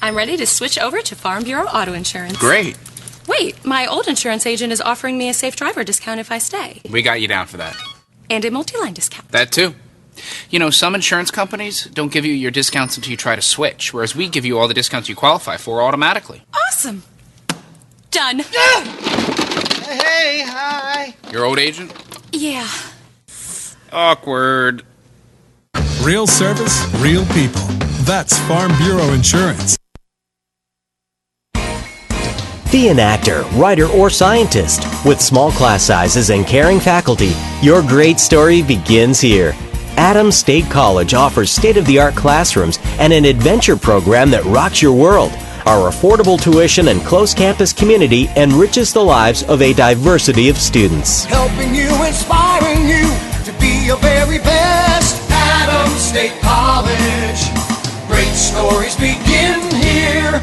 I'm ready to switch over to Farm Bureau Auto Insurance. Great. Wait, my old insurance agent is offering me a safe driver discount if I stay. We got you down for that. And a multi-line discount. That too. You know, some insurance companies don't give you your discounts until you try to switch, whereas we give you all the discounts you qualify for automatically. Awesome. Done. Hey, hi. Your old agent? Yeah. Awkward. Real service, real people. That's Farm Bureau Insurance. Be an actor, writer, or scientist. With small class sizes and caring faculty, your great story begins here. Adams State College offers state-of-the-art classrooms and an adventure program that rocks your world. Our affordable tuition and close campus community enriches the lives of a diversity of students. Helping you, inspiring you to be your very best. Adams State College. Great stories begin here.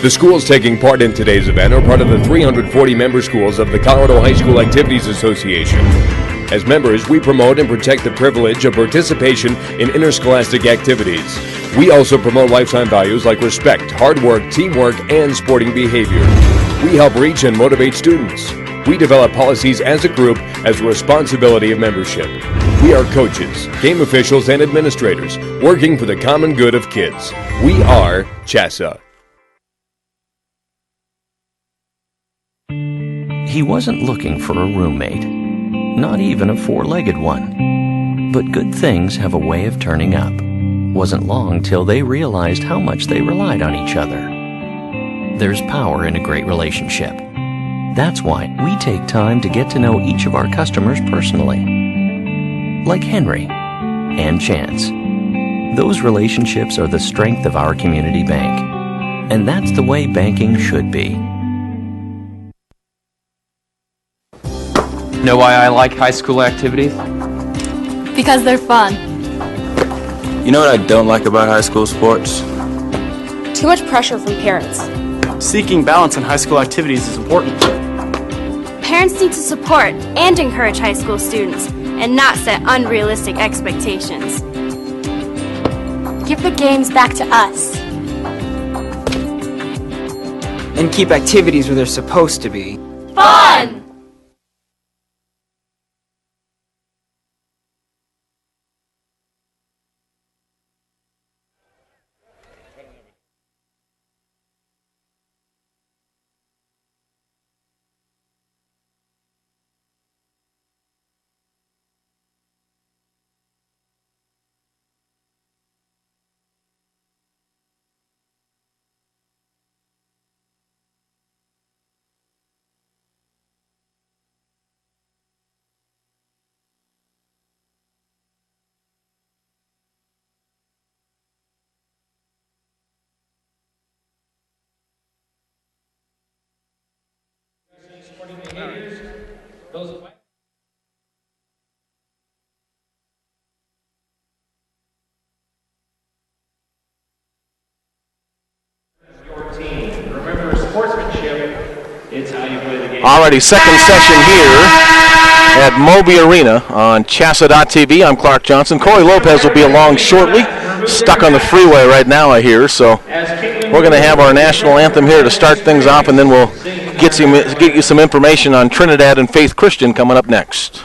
The schools taking part in today's event are part of the 340 member schools of the Colorado High School Activities Association. As members, we promote and protect the privilege of participation in interscholastic activities. We also promote lifetime values like respect, hard work, teamwork, and sporting behavior. We help reach and motivate students. We develop policies as a group as a responsibility of membership. We are coaches, game officials, and administrators working for the common good of kids. We are CHSAA. He wasn't looking for a roommate, not even a four-legged one. But good things have a way of turning up. Wasn't long till they realized how much they relied on each other. There's power in a great relationship. That's why we take time to get to know each of our customers personally. Like Henry and Chance. Those relationships are the strength of our community bank. And that's the way banking should be. Know why I like high school activities? Because they're fun. You know what I don't like about high school sports? Too much pressure from parents. Seeking balance in high school activities is important. Parents need to support and encourage high school students and not set unrealistic expectations. Give the games back to us. And keep activities where they're supposed to be. Fun! Alrighty, second session here at Moby Arena on CHSAA.tv. I'm Clark Johnson. Corey Lopez will be along shortly. Stuck on the freeway right now, I hear. So we're going to have our national anthem here to start things off, and then we'll get you some information on Trinidad and Faith Christian coming up next.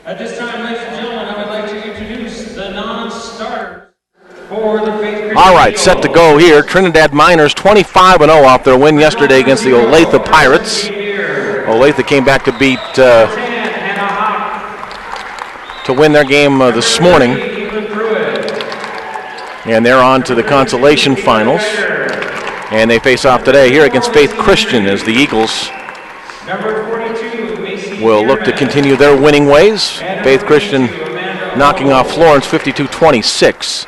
At this time, ladies and gentlemen, I would like to introduce the non-starters for the Faith Christian All right, set to go here. Trinidad Miners 25-0 off their win yesterday against the Olathe Pirates. Olathe came back to beat to win their game this morning. And they're on to the consolation finals. And they face off today here against Faith Christian as the Eagles will look to continue their winning ways. Faith Christian knocking off Florence 52-26.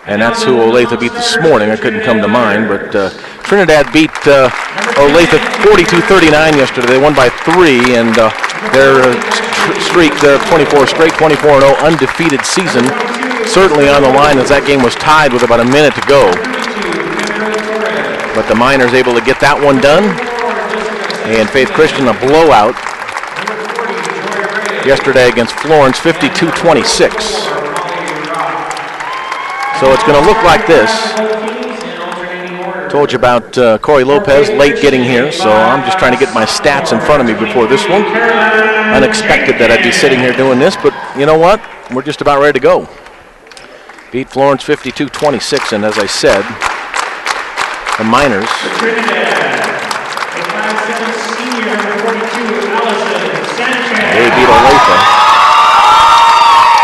And that's who Olathe beat this morning. I couldn't come to mind, but Trinidad beat Olathe 42-39 yesterday. They won by 3, and their streak, their 24 straight, 24-0 undefeated season, certainly on the line as that game was tied with about a minute to go. But the Miners able to get that one done, and Faith Christian a blowout yesterday against Florence, 52-26. So it's going to look like this. Told you about Corey Lopez late getting here, so I'm just trying to get my stats in front of me before this one. Unexpected that I'd be sitting here doing this, but you know what? We're just about ready to go. Beat Florence 52-26, and as I said, the Miners they beat Olathe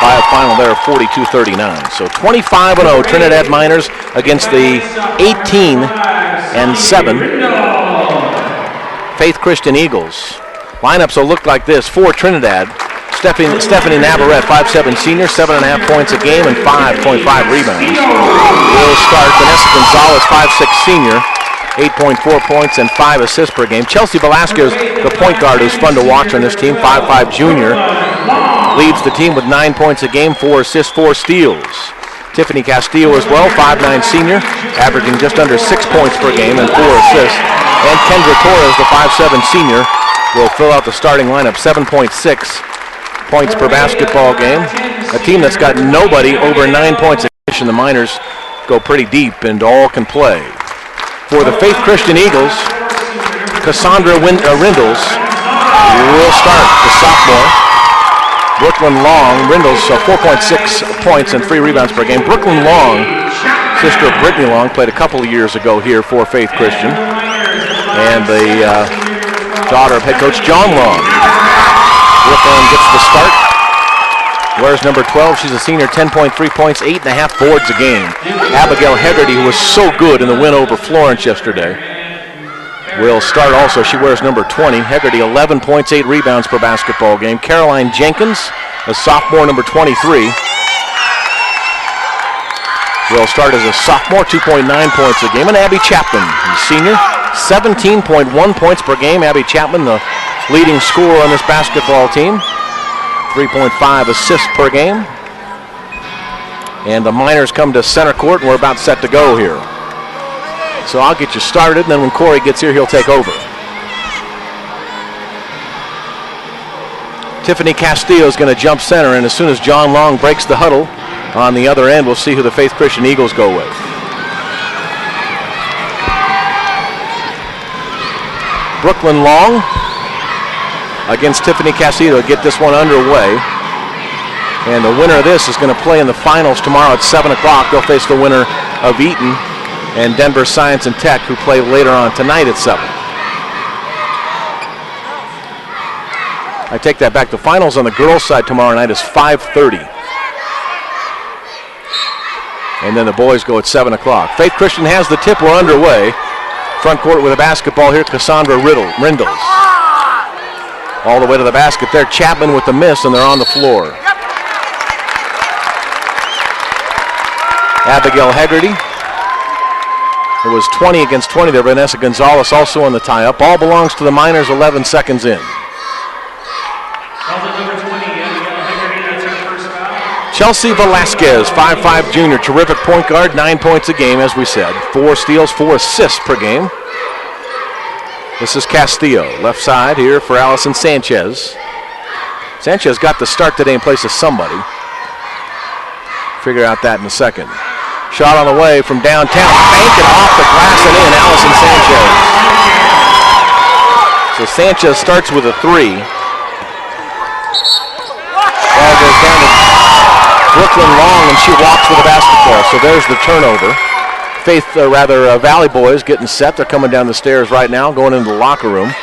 by a final there of 42-39. So 25-0 Trinidad Miners against the 18-7 Faith Christian Eagles. Lineups will look like this for Trinidad. Stephanie Navarrete, 5'7" senior, 7.5 points a game and 5.5 rebounds. Will start Vanessa Gonzalez, 5'6" senior, 8.4 points and 5 assists per game. Chelsea Velasquez, the point guard, who's fun to watch on this team, 5'5" junior, leads the team with 9 points a game, 4 assists, 4 steals. Tiffany Castillo as well, 5'9" senior, averaging just under 6 points per game and 4 assists. And Kendra Torres, the 5'7" senior, will fill out the starting lineup, 7.6 points per basketball game. A team that's got nobody over 9 points a game. The Miners go pretty deep and all can play. For the Faith Christian Eagles, Cassandra Rindles will start, the sophomore. Brooklyn Long, Rindles, 4.6 points and 3 rebounds per game. Brooklyn Long, sister of Brittany Long, played a couple of years ago here for Faith Christian. And the daughter of head coach John Long. Brooklyn gets the start. Wears number 12. She's a senior, 10.3 points, 8.5 boards a game. Abigail Hegarty, who was so good in the win over Florence yesterday, will start also. She wears number 20. Hegarty, 11 points, 8 rebounds per basketball game. Caroline Jenkins, a sophomore, number 23, will start as a sophomore, 2.9 points a game. And Abby Chapman, a senior, 17.1 points per game. Abby Chapman, the leading scorer on this basketball team. 3.5 assists per game. And the Miners come to center court, and we're about set to go here. So I'll get you started, and then when Corey gets here, he'll take over. Tiffany Castillo is going to jump center, and as soon as John Long breaks the huddle on the other end, we'll see who the Faith Christian Eagles go with. Brooklyn Long against Tiffany Castillo to get this one underway. And the winner of this is going to play in the finals tomorrow at 7 o'clock. They'll face the winner of Eaton and Denver Science and Tech, who play later on tonight at 7. I take that back. The finals on the girls' side tomorrow night is 5:30. And then the boys go at 7 o'clock. Faith Christian has the tip. We're underway. Front court with a basketball here, Cassandra Rindles. All the way to the basket there. Chapman with the miss, and they're on the floor. Abigail Hegarty. It was 20 against 20 there. Vanessa Gonzalez also on the tie-up. Ball belongs to the Miners, 11 seconds in. Chelsea Velasquez, 5'5" junior, terrific point guard, 9 points a game, as we said. 4 steals, 4 assists per game. This is Castillo, left side here for Allison Sanchez. Sanchez got the start today in place of somebody. Figure out that in a second. Shot on the way from downtown, banked it off the glass and in, Allison Sanchez. So Sanchez starts with a 3. Brooklyn Long, and she walks with the basketball. So there's the turnover. Valley boys getting set. They're coming down the stairs right now, going into the locker room.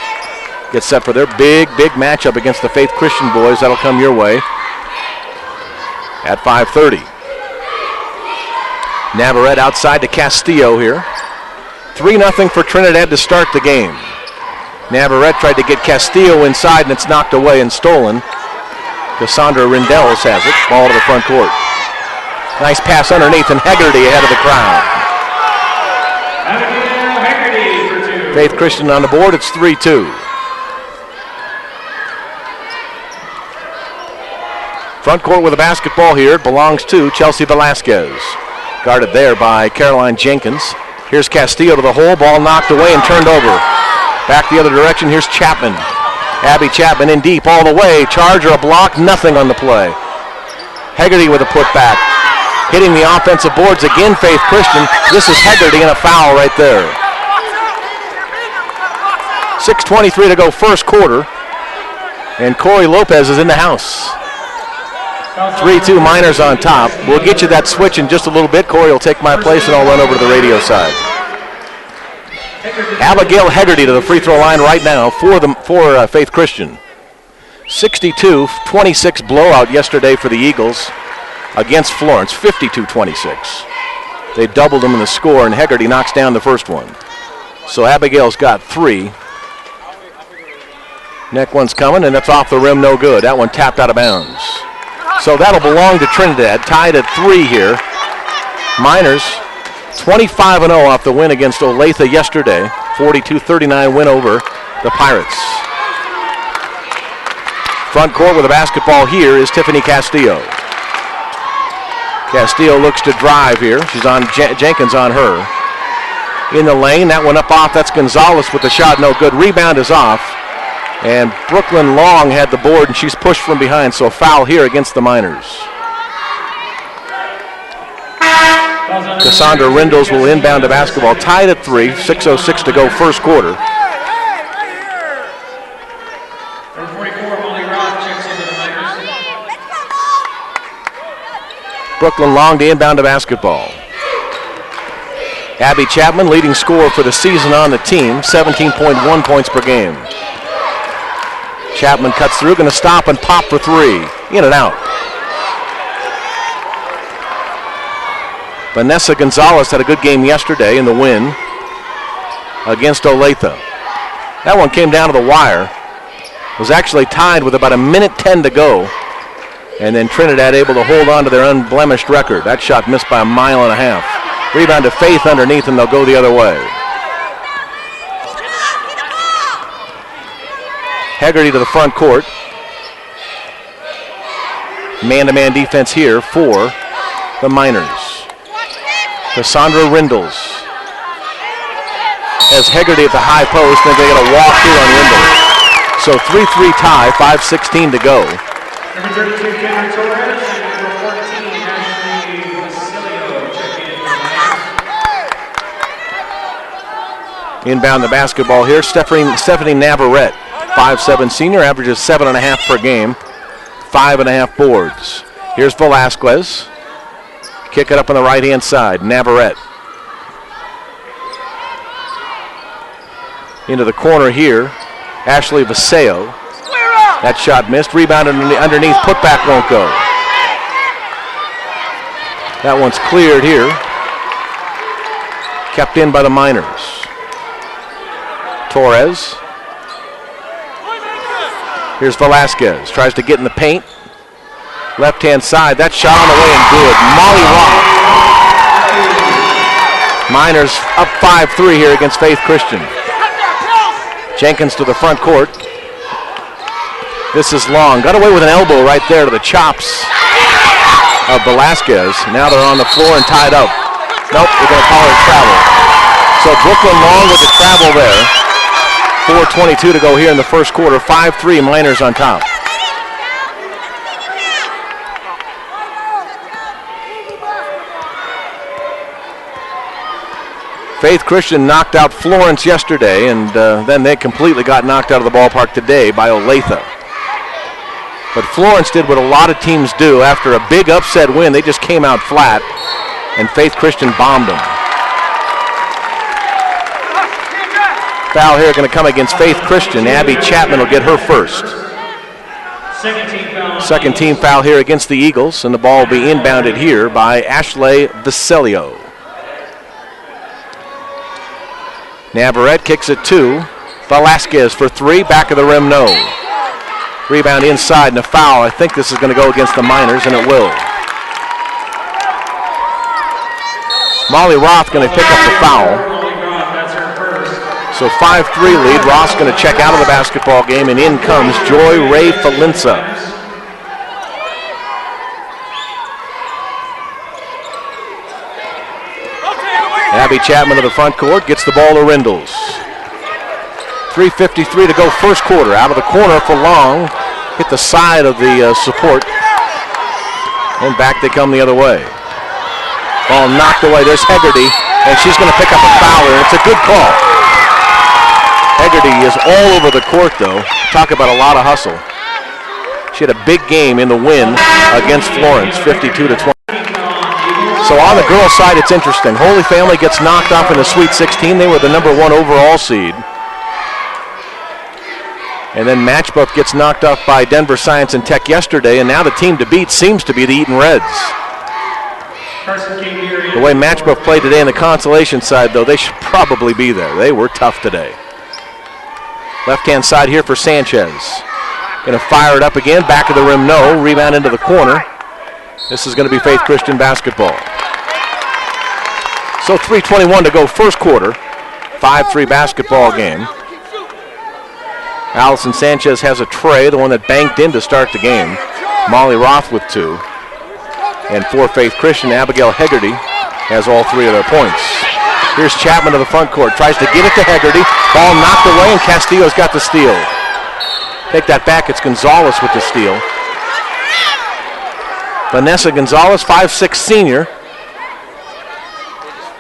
Get set for their big matchup against the Faith Christian boys. That'll come your way at 5:30. Navarrete outside to Castillo here. 3-0 for Trinidad to start the game. Navarrete tried to get Castillo inside, and it's knocked away and stolen. Cassandra Rindels has it. Ball to the front court. Nice pass underneath, and Hegarty ahead of the crowd. Faith Christian on the board. It's 3-2. Front court with a basketball here. It belongs to Chelsea Velasquez. Guarded there by Caroline Jenkins. Here's Castillo to the hole. Ball knocked away and turned over. Back the other direction. Here's Chapman. Abby Chapman in deep all the way. Charge or a block. Nothing on the play. Hegarty with a putback. Hitting the offensive boards again, Faith Christian. This is Hegarty and a foul right there. 6:23 to go first quarter. And Corey Lopez is in the house. 3-2 Miners on top. We'll get you that switch in just a little bit. Corey will take my place and I'll run over to the radio side. Abigail Hegarty to the free throw line right now for Faith Christian. 62-26 blowout yesterday for the Eagles against Florence, 52-26. They doubled them in the score, and Hegarty knocks down the first one. So Abigail's got 3. Neck one's coming, and that's off the rim, no good. That one tapped out of bounds. So that'll belong to Trinidad, tied at 3 here. Miners 25-0 off the win against Olathe yesterday. 42-39 win over the Pirates. Front court with a basketball here is Tiffany Castillo. Castillo looks to drive here. She's on Jenkins on her. In the lane, that one up off. That's Gonzalez with the shot, no good. Rebound is off. And Brooklyn Long had the board, and she's pushed from behind, so a foul here against the Miners. Cassandra Rindels will inbound the basketball, tied at 3, 6:06 to go first quarter. Brooklyn Long to inbound the basketball. Abby Chapman, leading scorer for the season on the team, 17.1 points per game. Chapman cuts through, going to stop and pop for 3. In and out. Vanessa Gonzalez had a good game yesterday in the win against Olathe. That one came down to the wire. Was actually tied with about 1:10 to go. And then Trinidad able to hold on to their unblemished record. That shot missed by 1.5 miles. Rebound to Faith underneath, and they'll go the other way. Hegarty to the front court. Man-to-man defense here for the Miners. Cassandra Rindels has Hegarty at the high post, and they get a walk through on Rindels. So 3-3 tie, 5:16 to go. Number 32, Kendra Torres, and number 14, Ashley Vasilio, checking in. Inbound the basketball here, Stephanie Navarrete, 5'7" senior, averages 7.5 per game, 5.5 boards. Here's Velasquez. Kick it up on the right-hand side, Navarrete. Into the corner here, Ashley Vasilio. That shot missed. Rebound underneath. Putback won't go. That one's cleared here. Kept in by the Miners. Torres. Here's Velasquez. Tries to get in the paint. Left-hand side. That shot on the way and good. Molly Rock. Miners up 5-3 here against Faith Christian. Jenkins to the front court. This is Long. Got away with an elbow right there to the chops of Velasquez. Now they're on the floor and tied up. Nope, they're going to call it travel. So Brooklyn Long with the travel there. 4:22 to go here in the first quarter. 5-3 Miners on top. Faith Christian knocked out Florence yesterday, and then they completely got knocked out of the ballpark today by Olathe. But Florence did what a lot of teams do. After a big upset win, they just came out flat, and Faith Christian bombed them. Foul here going to come against Faith Christian. Abby Chapman will get her first. Second team foul here against the Eagles, and the ball will be inbounded here by Ashley Vicelio. Navarrete kicks it to Velasquez for three. Back of the rim, no. Rebound inside and a foul. I think this is going to go against the Miners, and it will. Molly Roth going to pick up the foul. So 5-3 lead. Ross going to check out of the basketball game, and in comes Joy Ray Falinsa. Abby Chapman to the front court, gets the ball to Rindles. 3:53 to go first quarter. Out of the corner for Long. Hit the side of the support. And back they come the other way. Ball knocked away. There's Hegarty, and she's going to pick up a foul, and it's a good call. Hegarty is all over the court, though. Talk about a lot of hustle. She had a big game in the win against Florence, 52-20. So on the girls' side, it's interesting. Holy Family gets knocked off in the Sweet 16. They were the number 1 overall seed. And then Matchbook gets knocked off by Denver Science and Tech yesterday, and now the team to beat seems to be the Eaton Reds. The way Matchbook played today in the consolation side, though, they should probably be there. They were tough today. Left-hand side here for Sanchez. Going to fire it up again. Back of the rim, no. Rebound into the corner. This is going to be Faith Christian basketball. So 3:21 to go first quarter. 5-3 basketball game. Allison Sanchez has a tray, the one that banked in to start the game. Molly Roth with 2. And for Faith Christian, Abigail Hegarty has all 3 of their points. Here's Chapman to the front court. Tries to give it to Hegarty. Ball knocked away, and Castillo's got the steal. Take that back. It's Gonzalez with the steal. Vanessa Gonzalez, 5'6" senior.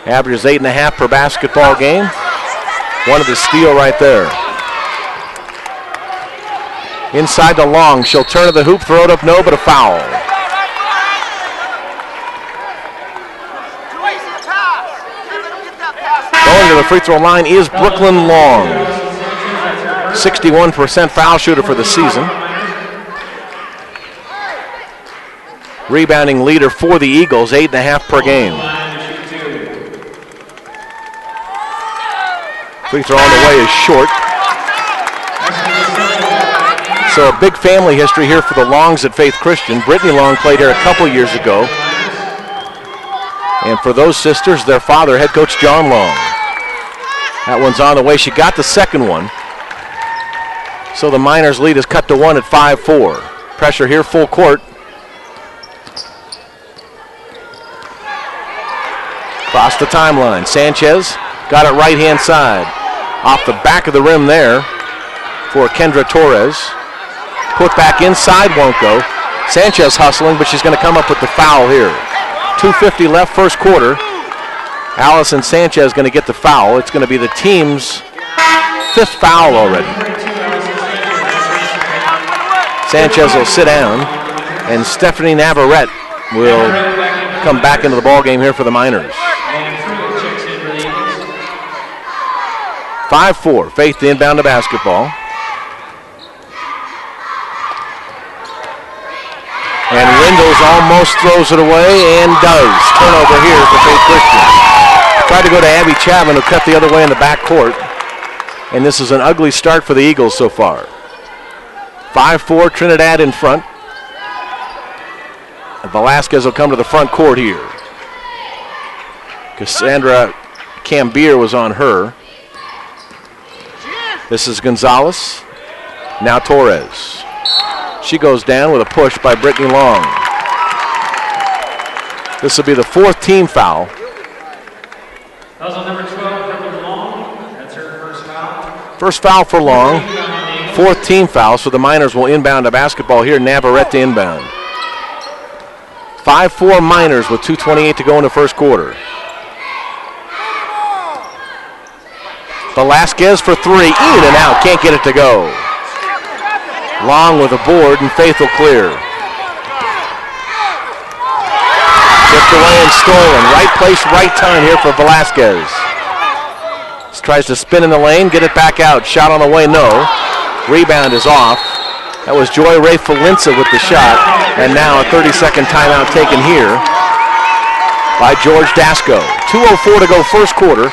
Averages 8.5 per basketball game. One of the steal right there. Inside to Long. She'll turn to the hoop, throw it up, no, but a foul. Going to the free throw line is Brooklyn Long. 61% foul shooter for the season. Rebounding leader for the Eagles, 8.5 per game. Free throw on the way is short. So a big family history here for the Longs at Faith Christian. Brittany Long played here a couple years ago. And for those sisters, their father, head coach John Long. That one's on the way. She got the second one. So the Miners' lead is cut to 1 at 5-4. Pressure here, full court. Across the timeline. Sanchez got it right-hand side. Off the back of the rim there for Kendra Torres. Put back inside, won't go. Sanchez hustling, but she's going to come up with the foul here. 2:50 left first quarter. Allison Sanchez going to get the foul. It's going to be the team's 5th foul already. Sanchez will sit down, and Stephanie Navarrete will come back into the ball game here for the Miners. 5-4, Faith to inbound to basketball. And Rindles almost throws it away and does. Turnover here for Faith Christian. Tried to go to Abby Chapman, who cut the other way in the back court. And this is an ugly start for the Eagles so far. 5-4, Trinidad in front. And Velasquez will come to the front court here. Cassandra Cambier was on her. This is Gonzalez. Now Torres. She goes down with a push by Brittany Long. This will be the 4th team foul. Foul's on number 12, Long. That's her first foul. First foul for Long. 4th team foul, so the Miners will inbound a basketball here. Navarrete to inbound. 5-4 Miners with 2:28 to go in the first quarter. Velasquez for 3, in and out, can't get it to go. Long with a board, and Faith will clear. Tipped away and stolen. Right place, right time here for Velasquez. Tries to spin in the lane, get it back out. Shot on the way, no. Rebound is off. That was Joy Ray Falinsa with the shot. And now a 30-second timeout taken here by George Dasco. 2:04 to go first quarter.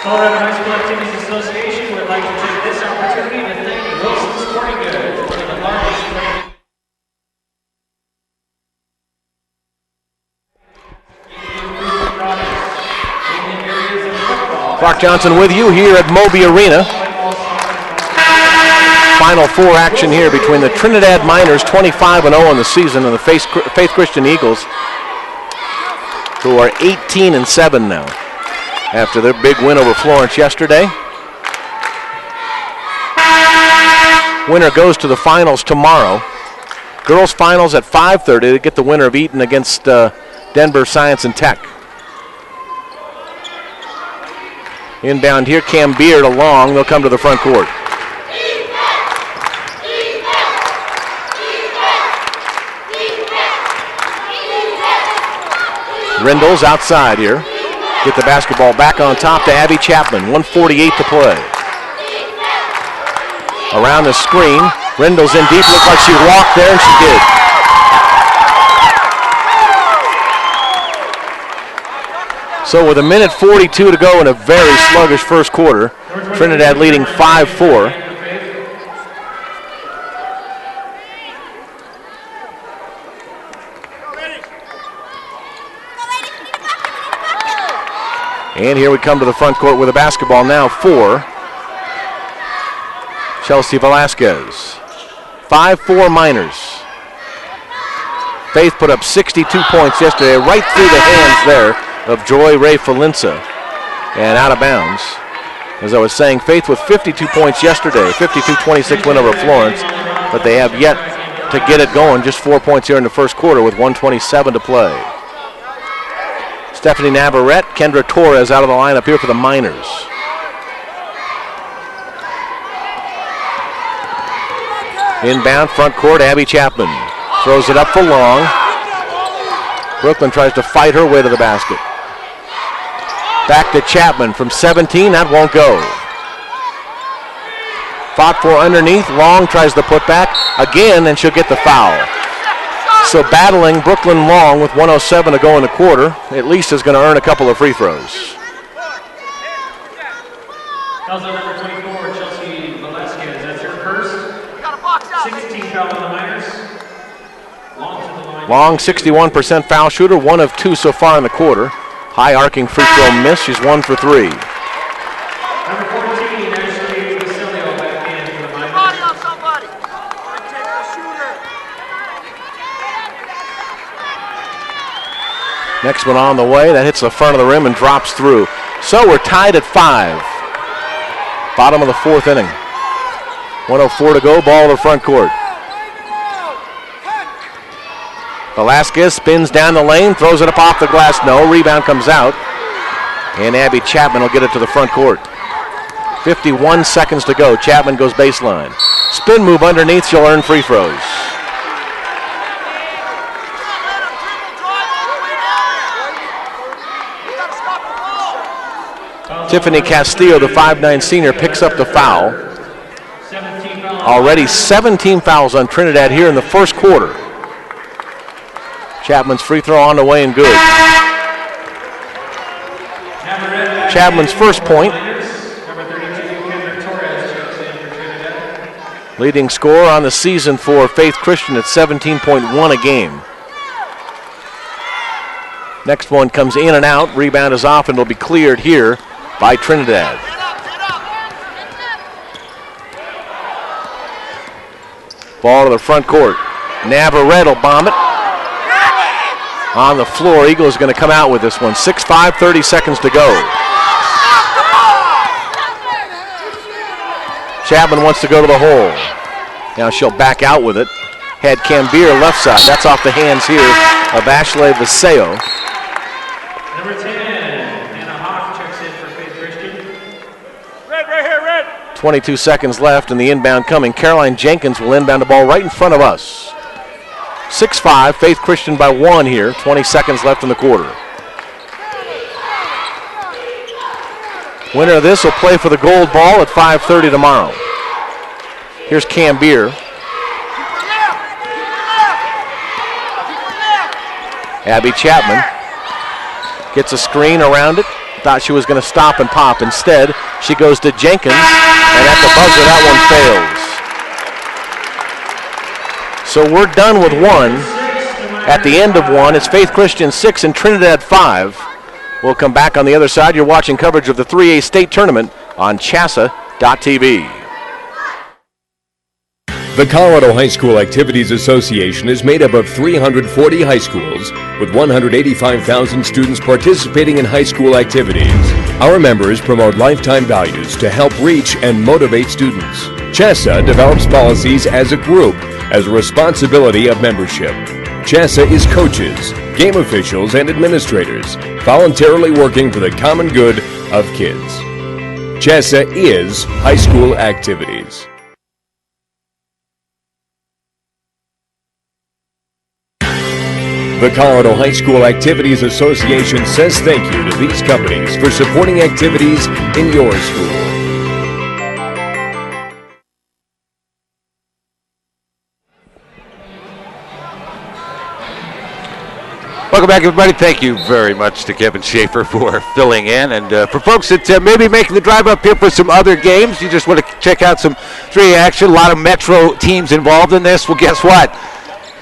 Colorado High School Activities Association would like to take this opportunity to thank Wilson Sporting Goods for the largest training. Clark Johnson with you here at Moby Arena. Final four action here between the Trinidad Miners, 25-0 in the season, and the Faith Christian Eagles, who are 18-7 now after their big win over Florence yesterday. Winner goes to the finals tomorrow. Girls finals at 5:30 to get the winner of Eaton against Denver Science and Tech. Inbound here, Cam Beard along. They'll come to the front court. Rindles outside here. Get the basketball back on top to Abby Chapman. 1:48 to play. Around the screen. Rindles in deep. Looked like she walked there, and she did. So with 1:42 to go in a very sluggish first quarter, Trinidad leading 5-4. And here we come to the front court with a basketball now for Chelsea Velasquez. 5-4 Miners. Faith put up 62 points yesterday, right through the hands there of Joy Ray Falinsa, and out of bounds. As I was saying, Faith with 52 points yesterday, 52-26 win over Florence, but they have yet to get it going. Just 4 points here in the first quarter with 1:27 to play. Stephanie Navarrete, Kendra Torres out of the lineup here for the Miners. Inbound front court, Abby Chapman throws it up for Long. Brooklyn tries to fight her way to the basket. Back to Chapman from 17, that won't go. Fought for underneath, Long tries the putback again, and she'll get the foul. So battling Brooklyn Long with 1:07 to go in the quarter, at least is going to earn a couple of free throws. Fouls on number 24, Chelsea Velasquez. That's her first. 16 foul on the Miners. Long to the line. Long, 61% foul shooter, 1 of 2 so far in the quarter. High arcing free throw miss, she's 1 for 3. Number 14, Ashley Vasilio back in for the Miners. Next one on the way, that hits the front of the rim and drops through. So we're tied at 5. Bottom of the fourth inning. 1:04 to go, ball to the front court. Velasquez spins down the lane, throws it up off the glass. No, rebound comes out. And Abby Chapman will get it to the front court. 51 seconds to go. Chapman goes baseline. Spin move underneath, she'll earn free throws. Tiffany Castillo, the 5'9" senior, picks up the foul. Already 17 fouls on Trinidad here in the first quarter. Chapman's free throw on the way and good. Chapman's first point. Leading scorer on the season for Faith Christian at 17.1 a game. Next one comes in and out. Rebound is off and will be cleared here by Trinidad. Ball to the front court. Navarrete will bomb it. On the floor, Eagles going to come out with this one. 6-5, 30 seconds to go. Chapman wants to go to the hole. Now she'll back out with it. Had Cambier left side. That's off the hands here of Ashley Vaseo. Number 10, Hannah Hoff checks in for Faith Christian. Red, right here, red. 22 seconds left and the inbound coming. Caroline Jenkins will inbound the ball right in front of us. 6-5, Faith Christian by 1 here. 20 seconds left in the quarter. Winner of this will play for the gold ball at 5:30 tomorrow. Here's Cam Beer. Abby Chapman gets a screen around it. Thought she was going to stop and pop. Instead, she goes to Jenkins, and at the buzzer, that one fails. So we're done with one. At the end of one, it's Faith Christian 6 and Trinidad 5. We'll come back on the other side. You're watching coverage of the 3A state tournament on CHSAA.tv. The Colorado High School Activities Association is made up of 340 high schools with 185,000 students participating in high school activities. Our members promote lifetime values to help reach and motivate students. CHSAA develops policies as a group as a responsibility of membership. CHSAA is coaches, game officials, and administrators voluntarily working for the common good of kids. CHSAA is high school activities. The Colorado High School Activities Association says thank you to these companies for supporting activities in your school. Welcome back, everybody. Thank you very much to Kevin Schaefer for filling in. And for folks that may be making the drive up here for some other games, you just want to check out some 3A action. A lot of Metro teams involved in this. Well, guess what?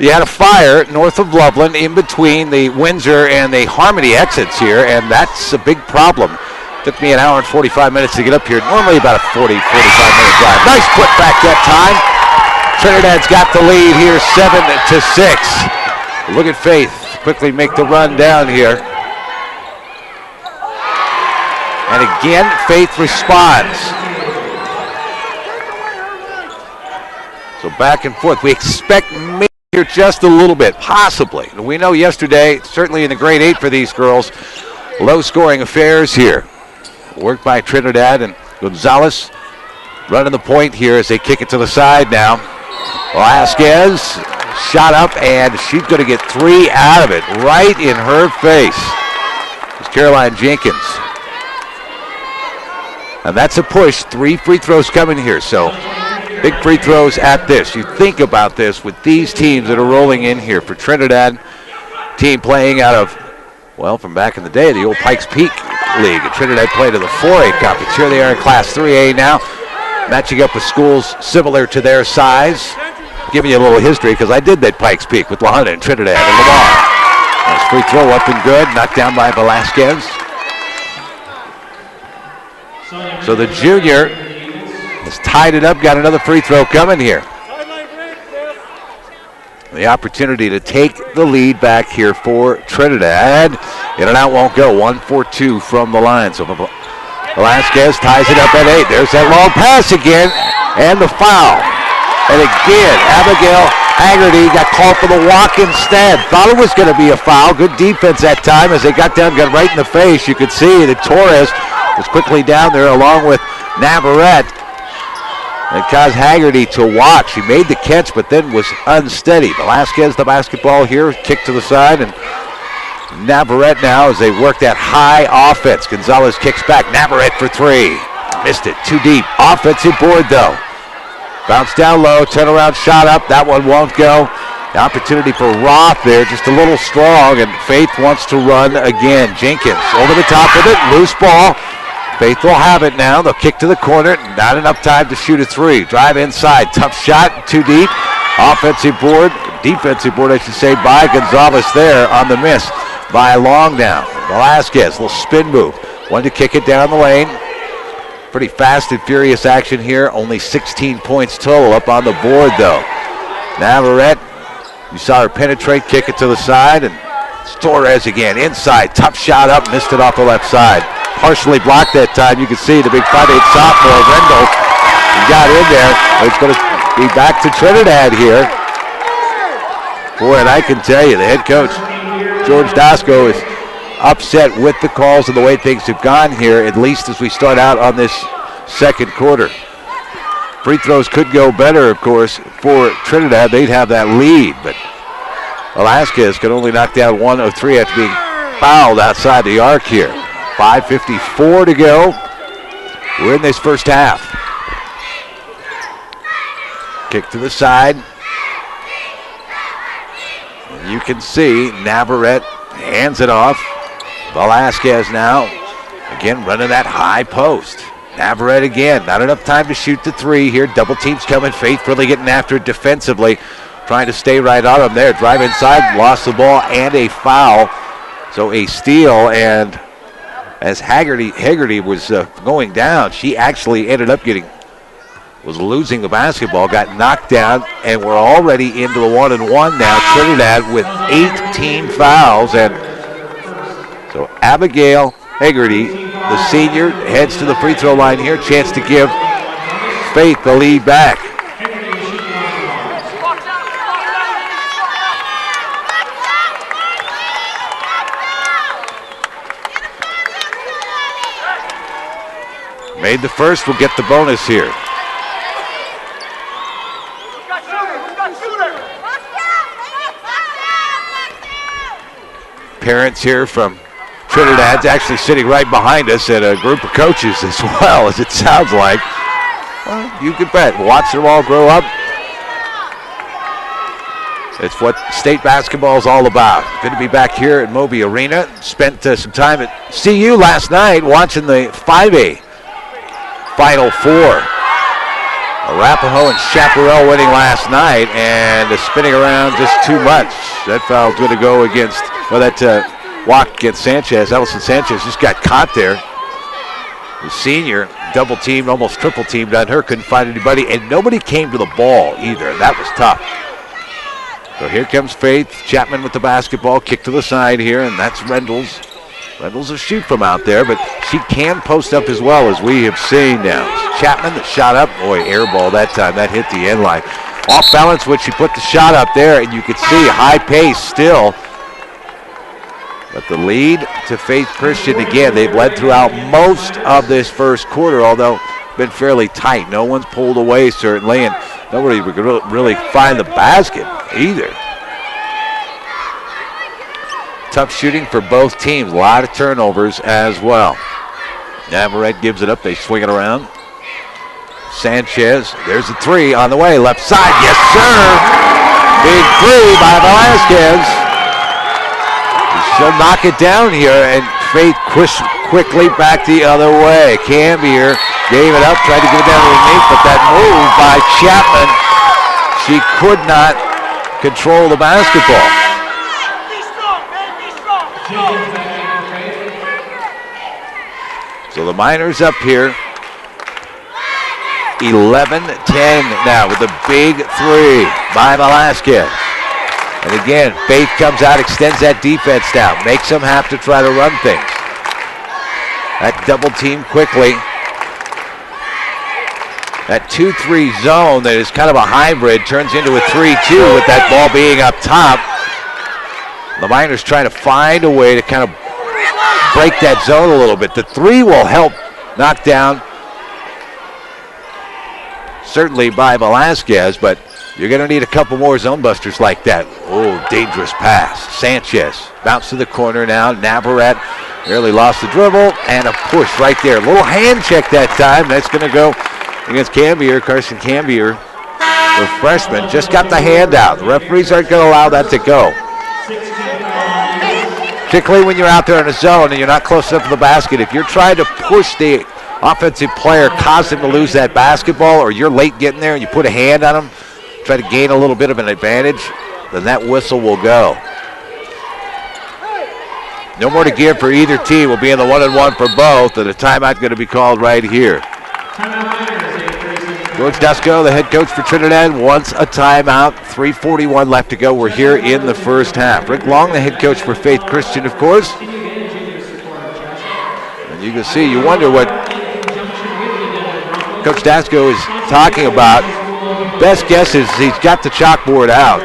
You had a fire north of Loveland in between the Windsor and the Harmony exits here, and that's a big problem. Took me an hour and 45 minutes to get up here. Normally about a 40, 45-minute drive. Nice put back that time. Trinidad's got the lead here, 7-6. Look at Faith quickly make the run down here. And again, Faith responds. So back and forth. We expect here just a little bit, possibly. We know yesterday, certainly in the grade 8 for these girls, low-scoring affairs here. Worked by Trinidad and Gonzalez running the point here as they kick it to the side now. Velasquez shot up, and she's going to get 3 out of it, right in her face. It's Caroline Jenkins. And that's a push. 3 free throws coming here, so big free throws at this. You think about this with these teams that are rolling in here. For Trinidad, team playing out of, well, from back in the day, the old Pikes Peak League. And Trinidad played in the 4A conference. Here they are in Class 3A now, matching up with schools similar to their size. Giving you a little history because I did that Pikes Peak with La Junta and Trinidad and Lamar. Nice free throw up and good, knocked down by Velasquez. So the junior has tied it up, got another free throw coming here. The opportunity to take the lead back here for Trinidad. In and out won't go. 1-4-2 from the line. So Velasquez ties it up at 8. There's that long pass again, and the foul. And again, Abigail Haggerty got called for the walk instead. Thought it was going to be a foul. Good defense that time as they got down, got right in the face. You could see that Torres was quickly down there along with Navarrete. And caused Haggerty to walk. She made the catch, but then was unsteady. Velasquez, the basketball here, kicked to the side, and Navarrete now as they work that high offense. Gonzalez kicks back. Navarrete for 3. Missed it. Too deep. Offensive board, though. Bounce down low. Turnaround shot up. That one won't go. The opportunity for Roth there. Just a little strong, and Faith wants to run again. Jenkins over the top of it. Loose ball. Faith will have it now. They'll kick to the corner. Not enough time to shoot a 3. Drive inside. Tough shot. Too deep. Offensive board. Defensive board, I should say, by Gonzalez there on the miss by Long now. Velasquez, little spin move. Wanted to kick it down the lane. Pretty fast and furious action here. Only 16 points total up on the board, though. Navarrete, you saw her penetrate, kick it to the side, and it's Torres again. Inside. Tough shot up. Missed it off the left side. Partially blocked that time. You can see the big 5'8" sophomore, Rendell, got in there. It's going to be back to Trinidad here. Boy, and I can tell you, the head coach, George Dasco, is upset with the calls and the way things have gone here, at least as we start out on this second quarter. Free throws could go better, of course, for Trinidad. They'd have that lead, but Velasquez could only knock down 1 of 3 after being fouled outside the arc here. 5:54 to go. We're in this first half. Kick to the side. You can see Navarrete hands it off. Velasquez now, again, running that high post. Navarrete again, not enough time to shoot the 3 here. Double teams coming, faithfully getting after it defensively. Trying to stay right on him there. Drive inside, lost the ball, and a foul. So a steal, and as Haggerty was going down, she actually ended up was losing the basketball, got knocked down, and we're already into the 1-and-1 now. Trinidad with 18 fouls, and so Abigail Haggerty, the senior, heads to the free throw line here. Chance to give Faith the lead back. Made the first, will get the bonus here. Parents here from Trinidad's actually sitting right behind us, and a group of coaches as well, as it sounds like. Well, you could bet. Watch them all grow up. It's what state basketball is all about. Good to be back here at Moby Arena. Spent some time at CU last night watching the 5A Final Four. Arapahoe and Chaparral winning last night, and spinning around just too much. That foul's going to go against, well, that walk against Sanchez. Allison Sanchez just got caught there. The senior, double teamed, almost triple teamed on her, couldn't find anybody, and nobody came to the ball either. That was tough. So here comes Faith. Chapman with the basketball, kick to the side here, and that's Reynolds. Reynolds will shoot from out there, but she can post up as well, as we have seen now. Chapman that shot up, boy, air ball that time. That hit the end line. Off balance when she put the shot up there, and you could see high pace still. But the lead to Faith Christian again. They've led throughout most of this first quarter, although been fairly tight. No one's pulled away, certainly, and nobody could really find the basket either. Tough shooting for both teams. A lot of turnovers as well. Navarrete gives it up. They swing it around. Sanchez, there's a 3 on the way. Left side, yes, sir. Big 3 by Velasquez. She'll knock it down here, and Faith quickly back the other way. Cambier gave it up, tried to give it down underneath, but that move by Chapman, she could not control the basketball. So the Miners up here, 11-10 now with a big 3 by Velasquez. And again, Faith comes out, extends that defense down, makes them have to try to run things. That double team quickly. That 2-3 zone that is kind of a hybrid turns into a 3-2 with that ball being up top. The Miners trying to find a way to kind of break that zone a little bit. The 3 will help knock down, certainly by Velasquez, but you're going to need a couple more zone busters like that. Oh, dangerous pass. Sanchez bounce to the corner now. Navarrete barely lost the dribble, and a push right there. A little hand check that time. That's going to go against Cambier. Carson Cambier, the freshman, just got the hand out. The referees aren't going to allow that to go. Particularly when you're out there in a zone and you're not close enough to the basket. If you're trying to push the offensive player, cause him to lose that basketball, or you're late getting there and you put a hand on him, try to gain a little bit of an advantage, then that whistle will go. No more to give for either team. We'll be in the 1-and-1 for both, and a timeout going to be called right here. George Dusko, the head coach for Trinidad, wants a timeout. 3:41 left to go. We're here in the first half. Rick Long, the head coach for Faith Christian, of course. And you can see, you wonder what Coach Dusko is talking about. Best guess is he's got the chalkboard out,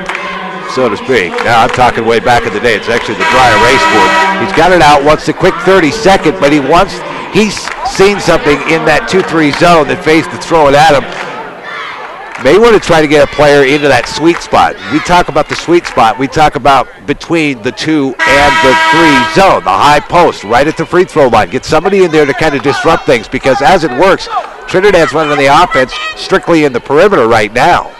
so to speak. Now I'm talking way back in the day. It's actually the dry erase board. He's got it out, wants the quick 30-second, but he's seen something in that 2-3 zone that Faith to throw it at him. may want to try to get a player into that sweet spot. We talk about the sweet spot. We talk about between the 2 and the 3 zone, the high post, right at the free throw line. Get somebody in there to kind of disrupt things, because as it works, Trinidad's running the offense strictly in the perimeter right now.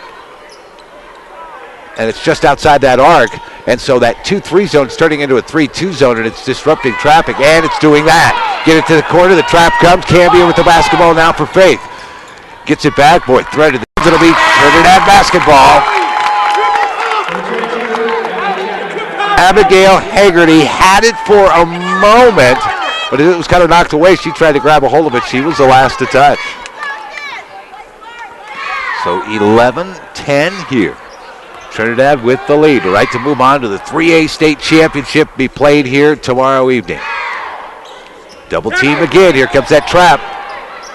And it's just outside that arc. And so that 2-3 zone is turning into a 3-2 zone, and it's disrupting traffic, and it's doing that. Get it to the corner. The trap comes. Cambia with the basketball now for Faith. Gets it back. Boy, threaded. It'll be Trinidad basketball. Abigail Haggerty had it for a moment, but it was kind of knocked away. She tried to grab a hold of it. She was the last to touch. So 11-10 here. Trinidad with the lead. Right to move on to the 3A state championship, be played here tomorrow evening. Double team again. Here comes that trap.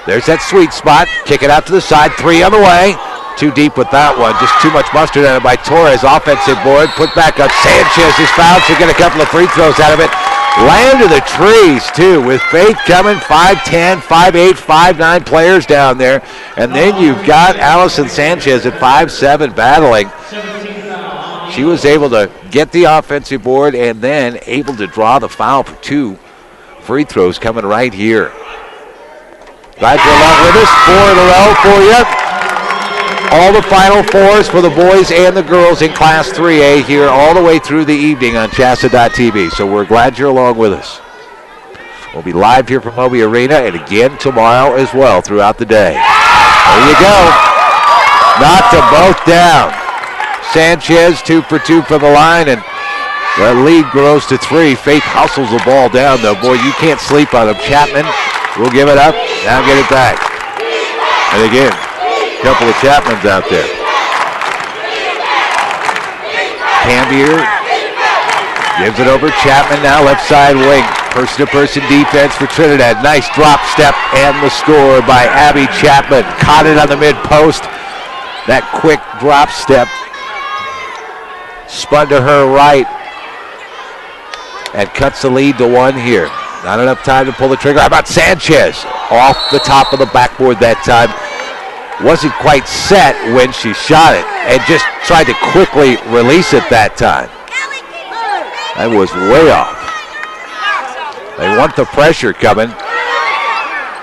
There's that sweet spot. Kick it out to the side. 3 on the way. Too deep with that one. Just too much mustard on it by Torres. Offensive board. Put back up. Sanchez is fouled. She'll get a couple of free throws out of it. Land to the trees, too, with Faith coming. 5'10", 5'8", 5'9" players down there. And then you've got Allison Sanchez at 5'7", battling. She was able to get the offensive board and then able to draw the foul for 2 free throws coming right here. Glad you're along with us. 4 in a row for you. All the Final Fours for the boys and the girls in Class 3A here all the way through the evening on CHSAA.tv. So we're glad you're along with us. We'll be live here from Moby Arena and again tomorrow as well throughout the day. There you go. Knocked them both down. Sanchez 2 for 2 from the line, and that lead grows to 3. Faith hustles the ball down, though. Boy, you can't sleep on him. Chapman will give it up. Now get it back. And again, a couple of Chapmans out there. Cambier gives it over. Chapman now left side wing. Person-to-person defense for Trinidad. Nice drop step and the score by Abby Chapman. Caught it on the mid-post. That quick drop step spun to her right and cuts the lead to 1 here. Not enough time to pull the trigger. How about Sanchez? Off the top of the backboard that time. Wasn't quite set when she shot it and just tried to quickly release it that time. That was way off. They want the pressure coming.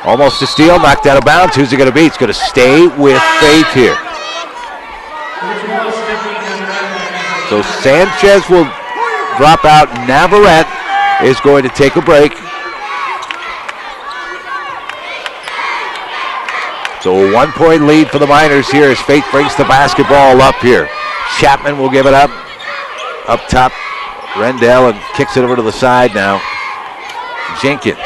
Almost a steal, knocked out of bounds. Who's it going to be? It's going to stay with Faith here. So Sanchez will drop out. Navarrete is going to take a break. So a 1-point lead for the Miners here as Faith brings the basketball up here. Chapman will give it up. Up top, Rendell, and kicks it over to the side now. Jenkins.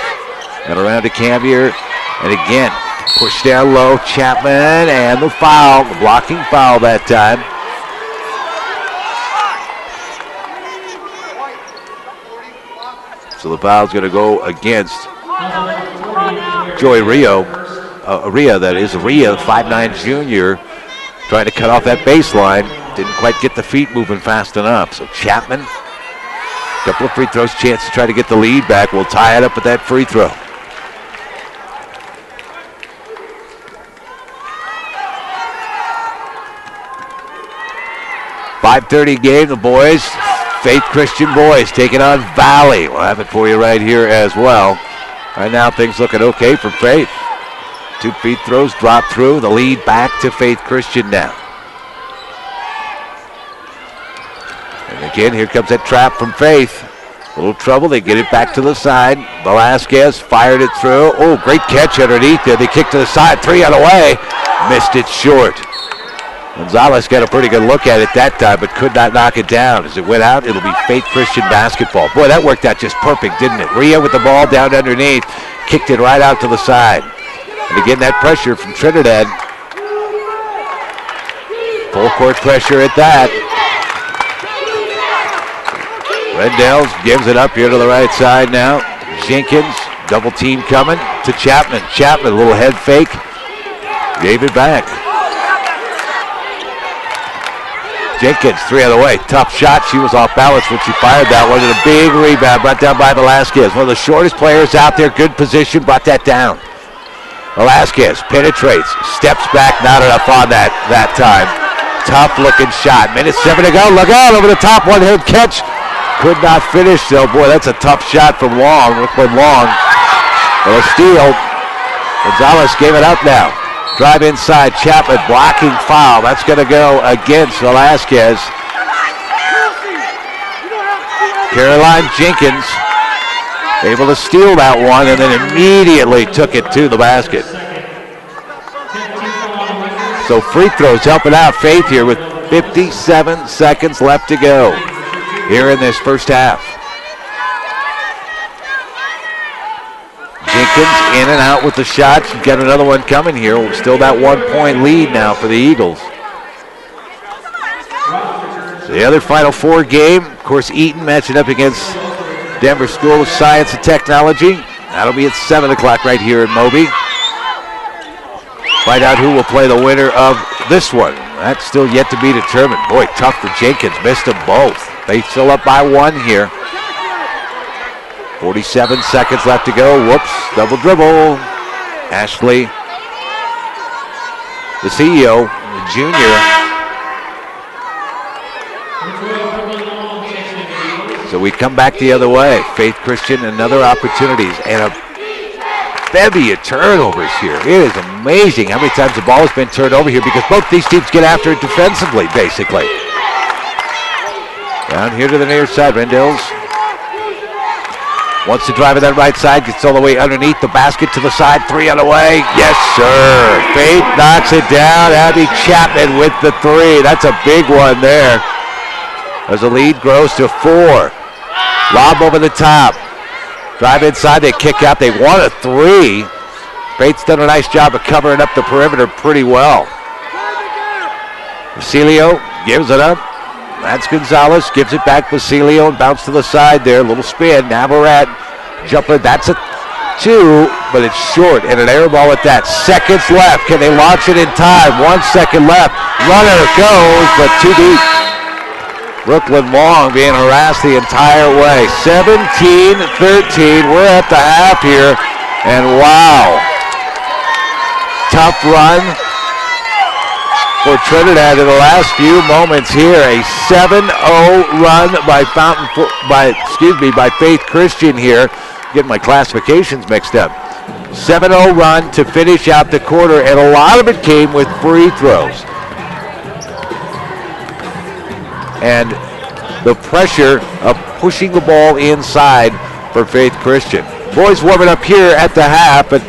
And around to Cambier. And again, pushed down low. Chapman and the foul. The blocking foul that time. So the foul's going to go against Joy Rio. Rhea, 5'9" junior, trying to cut off that baseline. Didn't quite get the feet moving fast enough. So Chapman, a couple of free throws, chance to try to get the lead back. We'll tie it up with that free throw. .530 game, the boys. Faith Christian boys taking on Valley. We'll have it for you right here as well. Right now things looking okay for Faith. 2 free throws drop through. The lead back to Faith Christian now. And again, here comes that trap from Faith. A little trouble. They get it back to the side. Velasquez fired it through. Oh, great catch underneath there. They kick to the side. 3 on the way. Missed it short. Gonzalez got a pretty good look at it that time, but could not knock it down. As it went out, it'll be Faith Christian basketball. Boy, that worked out just perfect, didn't it? Rhea with the ball down underneath. Kicked it right out to the side. And again, that pressure from Trinidad. Full court pressure at that. Rendell gives it up here to the right side now. Jenkins, double team coming to Chapman. Chapman, a little head fake. Gave it back. Jenkins, 3 on the way. Tough shot. She was off balance when she fired that one. And a big rebound brought down by Velasquez. One of the shortest players out there. Good position. Brought that down. Velasquez penetrates, steps back, not enough on that time. Tough looking shot. Minute 7 to go. Look out over the top. One-handed catch. Could not finish though. Boy, that's a tough shot from Long. Long. Well, a steal. Gonzalez gave it up now. Drive inside. Chapman blocking foul. That's going to go against Velasquez. Caroline Jenkins able to steal that one and then immediately took it to the basket. So free throws helping out Faith here with 57 seconds left to go here in this first half. Jenkins in and out with the shots. You've got another one coming here. Still that 1-point lead now for the Eagles. So the other Final Four game, of course, Eaton matching up against Denver School of Science and Technology. That'll be at 7 o'clock right here in Moby. Find out who will play the winner of this one. That's still yet to be determined. Boy, tough for Jenkins. Missed them both. They still up by 1 here. 47 seconds left to go. Whoops. Double dribble. Ashley, the CEO, the junior. So we come back the other way. Faith Christian, another opportunities. And a bevy of turnovers here. It is amazing how many times the ball has been turned over here because both these teams get after it defensively, basically. Down here to the near side, Rendell's wants to drive it that right side, gets all the way underneath the basket to the side, 3 on the way. Yes, sir. Faith knocks it down. Abby Chapman with the 3. That's a big one there. As the lead grows to 4. Lob over the top. Drive inside, they kick out, they want a 3. Faith's done a nice job of covering up the perimeter pretty well. Basilio gives it up. That's Gonzalez, gives it back Basilio and bounce to the side there. Little spin, Navarrete, jumper, that's a 2, but it's short and an air ball at that. Seconds left, can they launch it in time? 1 second left, runner goes, but too deep. Brooklyn Long being harassed the entire way. 17-13. We're at the half here. And wow. Tough run for Trinidad in the last few moments here. A 7-0 run by by Faith Christian here. Getting my classifications mixed up. 7-0 run to finish out the quarter, and a lot of it came with free throws. And the pressure of pushing the ball inside for Faith Christian. Boys warming up here at the half, but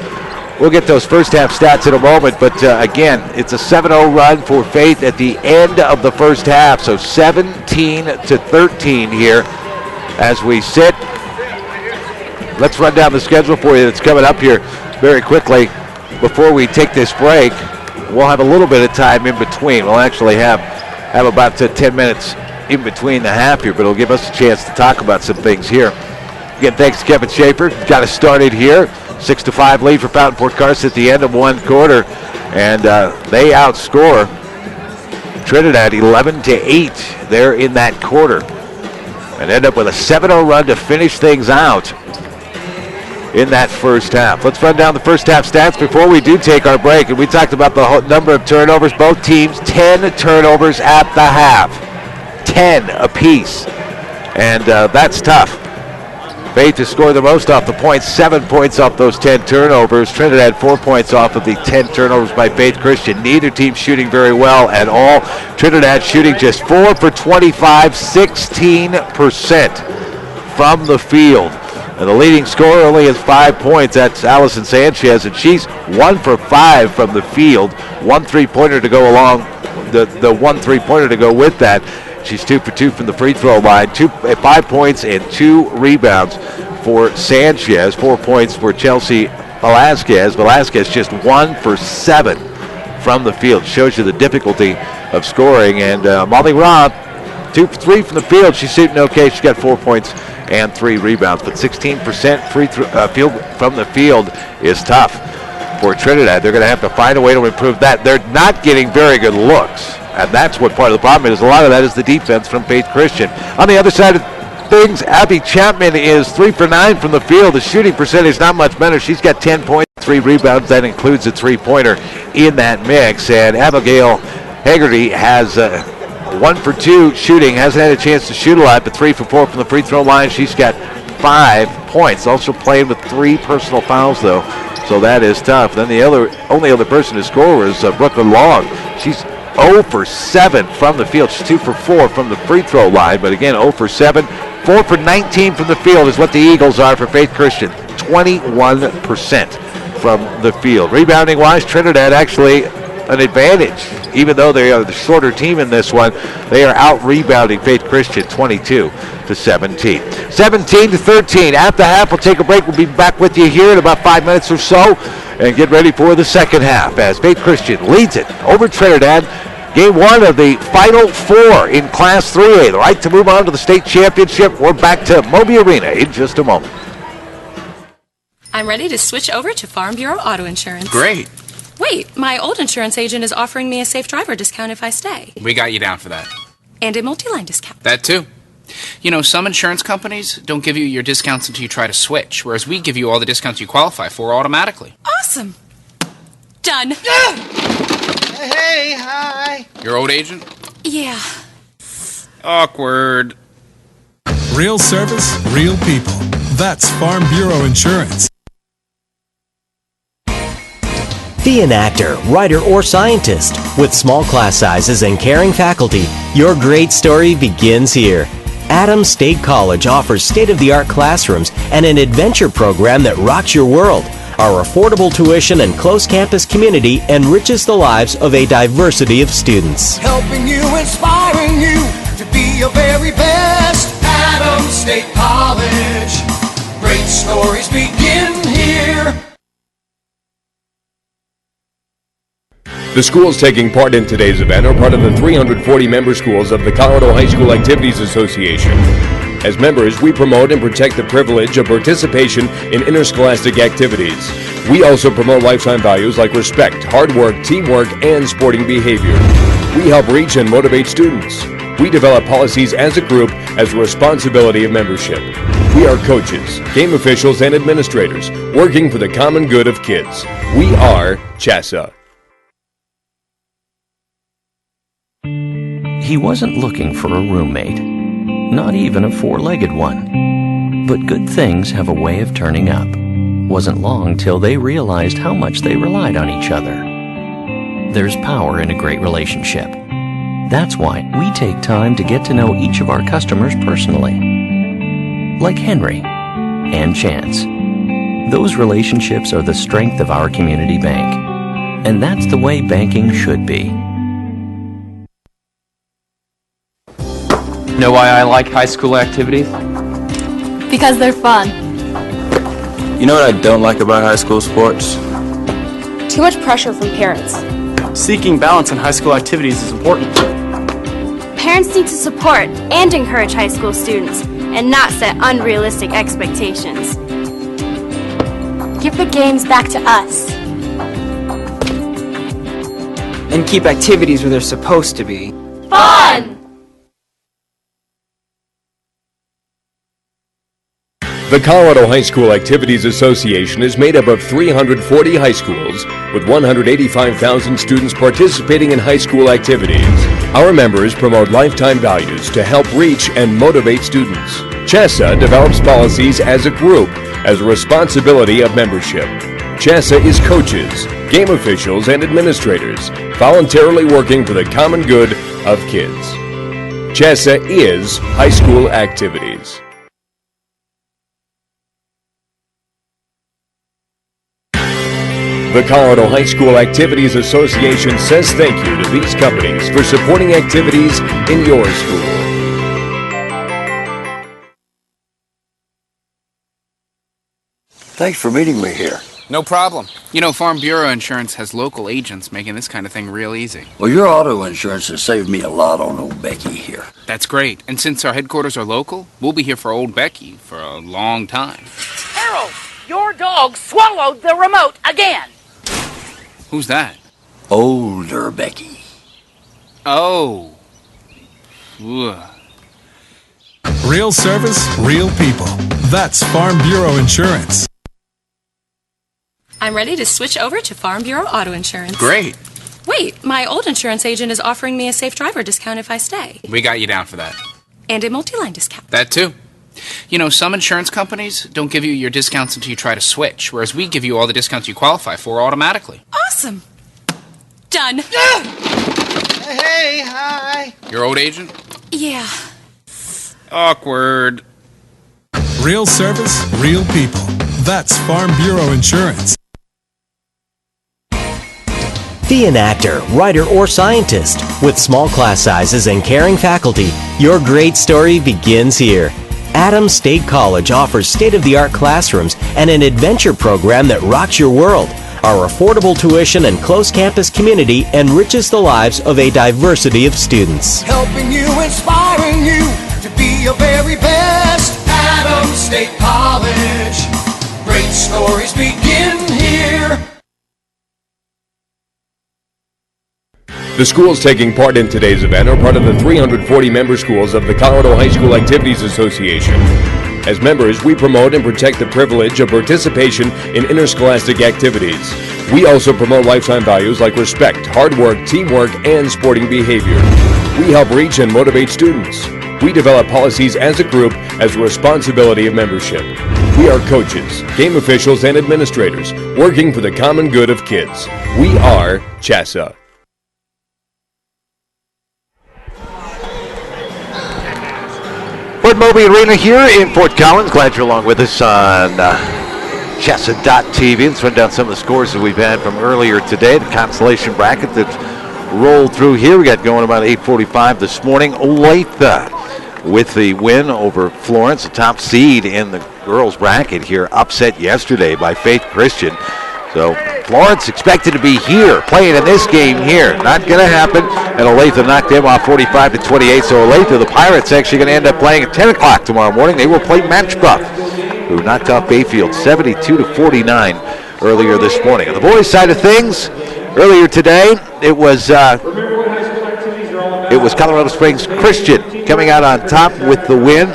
we'll get those first half stats in a moment. But again, it's a 7-0 run for Faith at the end of the first half. So 17-13 here as we sit. Let's run down the schedule for you that's coming up here very quickly before we take this break. We'll have a little bit of time in between. We'll actually have about 10 minutes in between the half here, but it'll give us a chance to talk about some things here. Again, thanks to Kevin Schaefer. Got us started here. 6-5 lead for Fountain Port Carson at the end of 1 quarter, and they outscore Trinidad 11-8 there in that quarter, and end up with a 7-0 run to finish things out in that first half. Let's run down the first half stats before we do take our break. And we talked about the number of turnovers. Both teams, 10 turnovers at the half. 10 apiece. And that's tough. Faith to score the most off the points, 7 points off those 10 turnovers. Trinidad 4 points off of the 10 turnovers by Faith Christian. Neither team shooting very well at all. Trinidad shooting just 4 for 25, 16% from the field. And the leading scorer only has 5 points. That's Allison Sanchez, and she's 1 for 5 from the field. 1 3-pointer to go along, the 1 3-pointer to go with that. She's 2 for 2 from the free throw line. 5 points and 2 rebounds for Sanchez. 4 points for Chelsea Velasquez. Velasquez just 1 for 7 from the field. Shows you the difficulty of scoring. And Molly Robb, 2 for 3 from the field. She's shooting okay. She's got 4 points and 3 rebounds. But 16% field from the field is tough for Trinidad. They're going to have to find a way to improve that. They're not getting very good looks. And that's what part of the problem is. A lot of that is the defense from Faith Christian. On the other side of things, Abby Chapman is 3 for 9 from the field. The shooting percentage not much better. She's got 10 points 3 rebounds. That includes a three-pointer in that mix. And Abigail Haggerty has 1 for 2 shooting. Hasn't had a chance to shoot a lot, but 3 for 4 from the free throw line. She's got 5 points. Also playing with 3 personal fouls, though. So that is tough. Then the only other person to score was Brooklyn Long. She's 0 for 7 from the field. She's 2 for 4 from the free throw line, but again, 0 for 7. 4 for 19 from the field is what the Eagles are for Faith Christian. 21% from the field. Rebounding-wise, Trinidad actually an advantage. Even though they are the shorter team in this one, they are out-rebounding Faith Christian 22-17. 17-13. At the half, we'll take a break. We'll be back with you here in about 5 minutes or so and get ready for the second half as Faith Christian leads it over Trinidad. Game 1 of the Final 4 in Class 3A. The right to move on to the state championship. We're back to Moby Arena in just a moment. I'm ready to switch over to Farm Bureau Auto Insurance. Great. Wait, my old insurance agent is offering me a safe driver discount if I stay. We got you down for that. And a multi-line discount. That too. You know, some insurance companies don't give you your discounts until you try to switch, whereas we give you all the discounts you qualify for automatically. Awesome. Done. Hey, hi. Your old agent? Yeah. Awkward. Real service, real people. That's Farm Bureau Insurance. Be an actor, writer, or scientist. With small class sizes and caring faculty, your great story begins here. Adams State College offers state-of-the-art classrooms and an adventure program that rocks your world. Our affordable tuition and close campus community enriches the lives of a diversity of students. Helping you, inspiring you to be your very best. Adams State College. Great stories begin here. The schools taking part in today's event are part of the 340 member schools of the Colorado High School Activities Association. As members, we promote and protect the privilege of participation in interscholastic activities. We also promote lifetime values like respect, hard work, teamwork, and sporting behavior. We help reach and motivate students. We develop policies as a group as a responsibility of membership. We are coaches, game officials, and administrators working for the common good of kids. We are CHSAA. He wasn't looking for a roommate, not even a four-legged one. But good things have a way of turning up. Wasn't long till they realized how much they relied on each other. There's power in a great relationship. That's why we take time to get to know each of our customers personally. Like Henry and Chance. Those relationships are the strength of our community bank. And that's the way banking should be. Know why I like high school activities? Because they're fun. You know what I don't like about high school sports? Too much pressure from parents. Seeking balance in high school activities is important. Parents need to support and encourage high school students and not set unrealistic expectations. Give the games back to us. And keep activities where they're supposed to be. Fun! The Colorado High School Activities Association is made up of 340 high schools with 185,000 students participating in high school activities. Our members promote lifetime values to help reach and motivate students. CHSAA develops policies as a group as a responsibility of membership. CHSAA is coaches, game officials, and administrators voluntarily working for the common good of kids. CHSAA is high school activities. The Colorado High School Activities Association says thank you to these companies for supporting activities in your school. Thanks for meeting me here. No problem. You know, Farm Bureau Insurance has local agents making this kind of thing real easy. Well, your auto insurance has saved me a lot on old Becky here. That's great. And since our headquarters are local, we'll be here for old Becky for a long time. Harold, your dog swallowed the remote again. Who's that? Older Becky. Oh. Ugh. Real service, real people. That's Farm Bureau Insurance. I'm ready to switch over to Farm Bureau Auto Insurance. Great. Wait, my old insurance agent is offering me a safe driver discount if I stay. We got you down for that. And a multi-line discount. That too. You know, some insurance companies don't give you your discounts until you try to switch, whereas we give you all the discounts you qualify for automatically. Awesome. Done. Hey, hi. Your old agent? Yeah. Awkward. Real service, real people. That's Farm Bureau Insurance. Be an actor, writer, or scientist. With small class sizes and caring faculty, your great story begins here. Adams State College offers state-of-the-art classrooms and an adventure program that rocks your world. Our affordable tuition and close campus community enriches the lives of a diversity of students. Helping you, inspiring you to be your very best. Adams State College. Great stories begin here. The schools taking part in today's event are part of the 340 member schools of the Colorado High School Activities Association. As members, we promote and protect the privilege of participation in interscholastic activities. We also promote lifetime values like respect, hard work, teamwork, and sporting behavior. We help reach and motivate students. We develop policies as a group as a responsibility of membership. We are coaches, game officials, and administrators working for the common good of kids. We are CHSAA. Fort Moby Arena here in Fort Collins. Glad you're along with us on CHSAA.tv. Let's run down some of the scores that we've had from earlier today. The consolation bracket that rolled through here. We got going about 8:45 this morning. Olathe with the win over Florence, the top seed in the girls bracket here, upset yesterday by Faith Christian. So Florence expected to be here, playing in this game here. Not going to happen. And Olathe knocked them off 45-28. So Olathe, the Pirates, actually going to end up playing at 10 o'clock tomorrow morning. They will play Matchbuck, who knocked off Bayfield 72-49 earlier this morning. On the boys' side of things, earlier today, it was Colorado Springs Christian coming out on top with the win,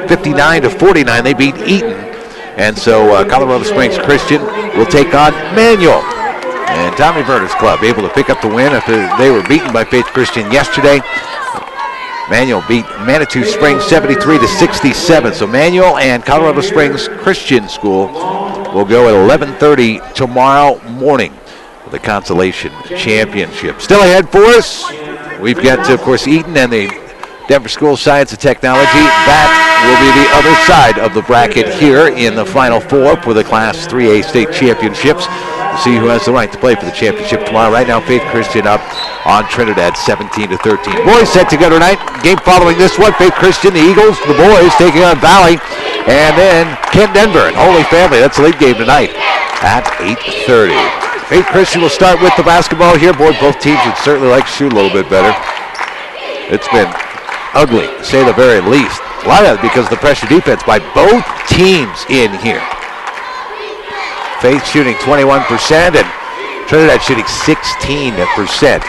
59-49. They beat Eaton. And so Colorado Springs Christian will take on Manual. And Tommy Verner's club able to pick up the win after they were beaten by Faith Christian yesterday. Manual beat Manitou Springs 73-67. So Manual and Colorado Springs Christian School will go at 11:30 tomorrow morning for the consolation championship. Still ahead for us, we've got, of course, Eaton and the Denver School of Science and Technology. That will be the other side of the bracket here in the Final Four for the Class 3A state championships. We'll see who has the right to play for the championship tomorrow. Right now, Faith Christian up on Trinidad 17-13. Boys set to go tonight. Game following this one, Faith Christian, the Eagles, the boys taking on Valley. And then Kent Denver and Holy Family. That's the league game tonight at 8:30. Faith Christian will start with the basketball here. Boy, both teams would certainly like to shoot a little bit better. It's been ugly, to say the very least. A lot of that because of the pressure defense by both teams in here. Faith shooting 21% and Trinidad shooting 16%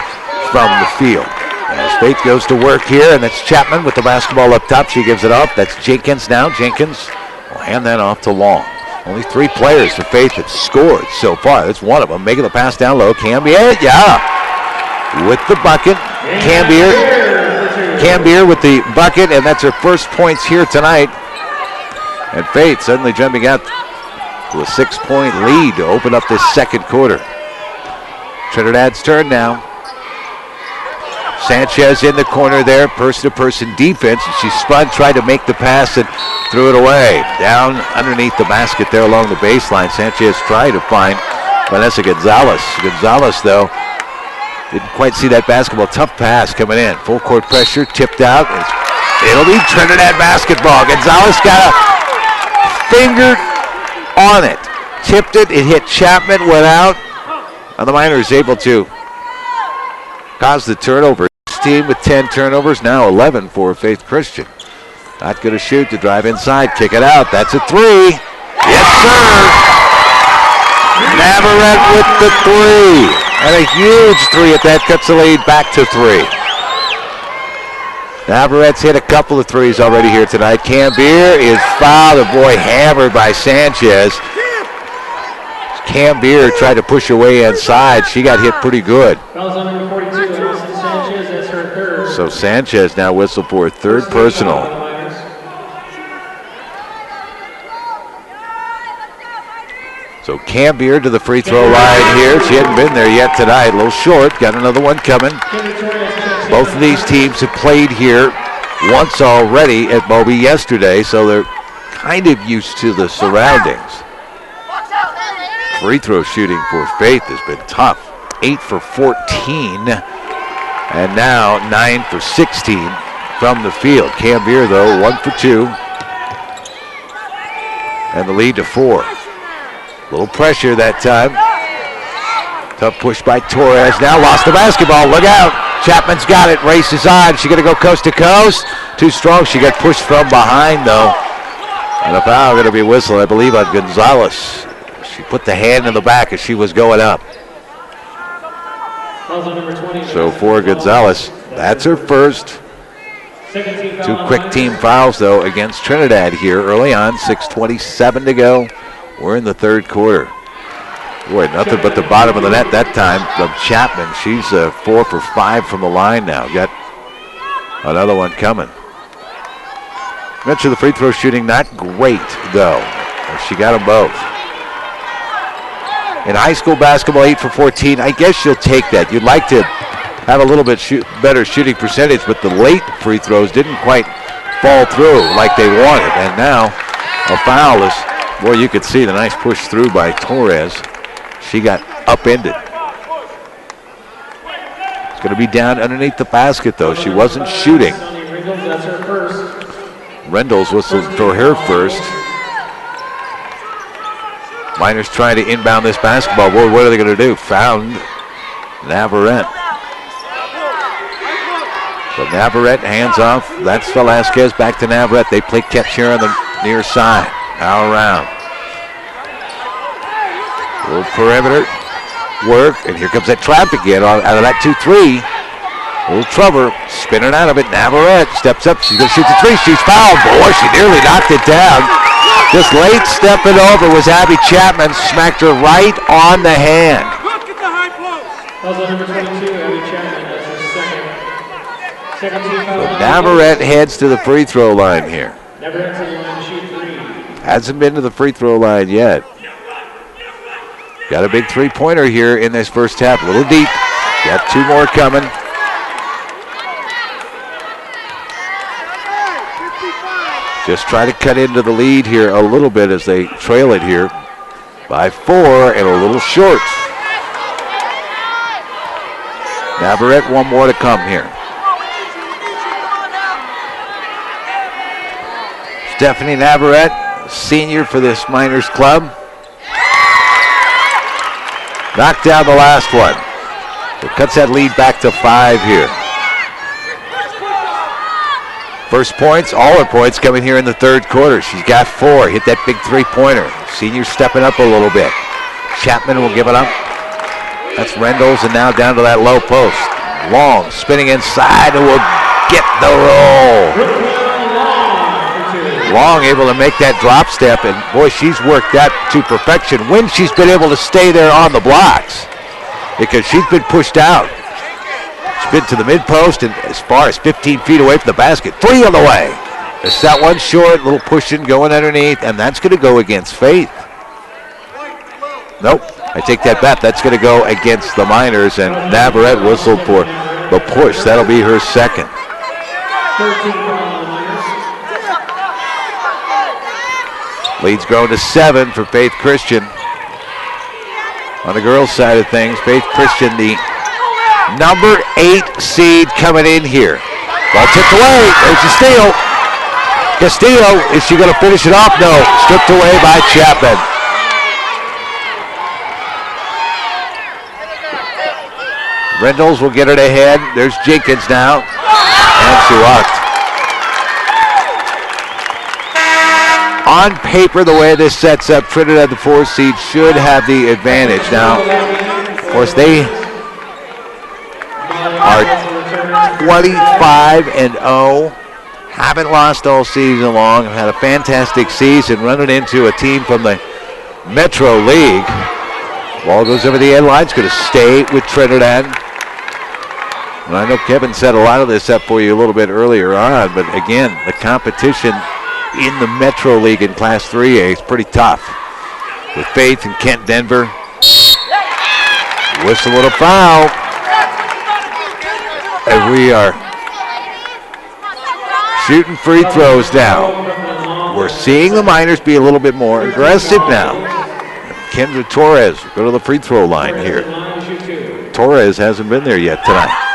from the field. As Faith goes to work here, and that's Chapman with the basketball up top. She gives it up. That's Jenkins now. Jenkins will hand that off to Long. Only 3 players for Faith have scored so far. That's one of them. Making the pass down low. Cambier, with the bucket. Cambier with the bucket, and that's her first points here tonight. And Faith suddenly jumping out to a 6-point lead to open up this second quarter. Trinidad's turn now. Sanchez in the corner there, person-to-person defense, and she spun, tried to make the pass, and threw it away. Down underneath the basket there along the baseline. Sanchez tried to find Vanessa Gonzalez. Gonzalez, though, didn't quite see that basketball. Tough pass coming in. Full court pressure, tipped out. It'll be Trinidad basketball. Gonzalez got a finger on it. Tipped it, it hit Chapman, went out. And the Miners able to cause the turnover. This team with 10 turnovers, now 11 for Faith Christian. Not going to shoot, to drive inside, kick it out. That's a 3. Yes, sir. Navarrete with the 3. And a huge 3 at that, cuts the lead back to 3. Navarrette's hit a couple of 3s already here tonight. Cambier is fouled. The boy hammered by Sanchez. Cam Beer tried to push her way inside. She got hit pretty good. Fouls on number 42, Allison Sanchez. That's her third. So Sanchez now whistled for a third personal. So Cam Beer to the free throw line here. She hadn't been there yet tonight. A little short. Got another one coming. Both of these teams have played here once already at Moby yesterday, so they're kind of used to the surroundings. Free throw shooting for Faith has been tough. 8 for 14, and now 9 for 16 from the field. Cam Beer, though, 1 for 2, and the lead to 4. Little pressure that time. Tough push by Torres. Now lost the basketball. Look out. Chapman's got it. Races on. She going to go coast to coast. Too strong. She got pushed from behind, though. And a foul going to be whistled, I believe, on Gonzalez. She put the hand in the back as she was going up. So for Gonzalez, that's her first. 2 quick team fouls, though, against Trinidad here early on. 6:27 to go. We're in the third quarter. Boy, nothing but the bottom of the net that time from Chapman. She's 4 for 5 from the line now. Got another one coming. Mentioned the free throw shooting, not great, though. She got them both. In high school basketball, 8 for 14. I guess you'll take that. You'd like to have a little bit better shooting percentage, but the late free throws didn't quite fall through like they wanted. And now a foul is, boy, you could see the nice push through by Torres. She got upended. It's going to be down underneath the basket, though. She wasn't shooting. Rendell's whistled for her first. Miners trying to inbound this basketball. Boy, what are they going to do? Found Navarrete. So Navarrete hands off. That's Velasquez. Back to Navarrete. They play catch here on the near side. Now around. Little perimeter work. And here comes that trap again out of that 2-3. Little Trevor spinning out of it. Navarrete steps up. She's going to shoot the three. She's fouled. Boy, she nearly knocked it down. Just late stepping over was Abby Chapman. Smacked her right on the hand. So Navarrete heads to the free throw line here. Hasn't been to the free throw line yet. Got a big three-pointer here in this first half. A little deep. Got 2 more coming. Just try to cut into the lead here a little bit as they trail it here by 4 and a little short. Navarrete, 1 more to come here. Stephanie Navarrete, senior for this Miners club. Knocked down the last one. It cuts that lead back to 5 here. First points, all her points coming here in the third quarter. She's got 4. Hit that big three-pointer. Senior stepping up a little bit. Chapman will give it up. That's Rendell's, and now down to that low post. Long spinning inside and will get the roll. Long able to make that drop step, and boy, she's worked that to perfection when she's been able to stay there on the blocks because she's been pushed out. Spin to the mid-post and as far as 15 feet away from the basket. 3 on the way. It's that one short, little pushing going underneath, and that's going to go against Faith. Nope, I take that back. That's going to go against the Miners, and Navarrete whistled for the push. That'll be her second. Lead's grown to 7 for Faith Christian. On the girls' side of things, Faith Christian, the number 8 seed coming in here. Ball tipped away. There's a steal. Castillo, is she going to finish it off? No. Stripped away by Chapman. Rendell's will get it ahead. There's Jenkins now. And she walked. On paper, the way this sets up, Trinidad, the 4 seed, should have the advantage. Now, of course, they are 25-0. Haven't lost all season long. Have had a fantastic season running into a team from the Metro League. Ball goes over the end line. It's going to stay with Trinidad. And I know Kevin set a lot of this up for you a little bit earlier on, but again, the competition in the Metro League in Class 3A is pretty tough. With Faith and Kent Denver. Whistle and a foul. And we are shooting free throws now. We're seeing the Miners be a little bit more aggressive now. Kendra Torres will go to the free throw line here. Torres hasn't been there yet tonight.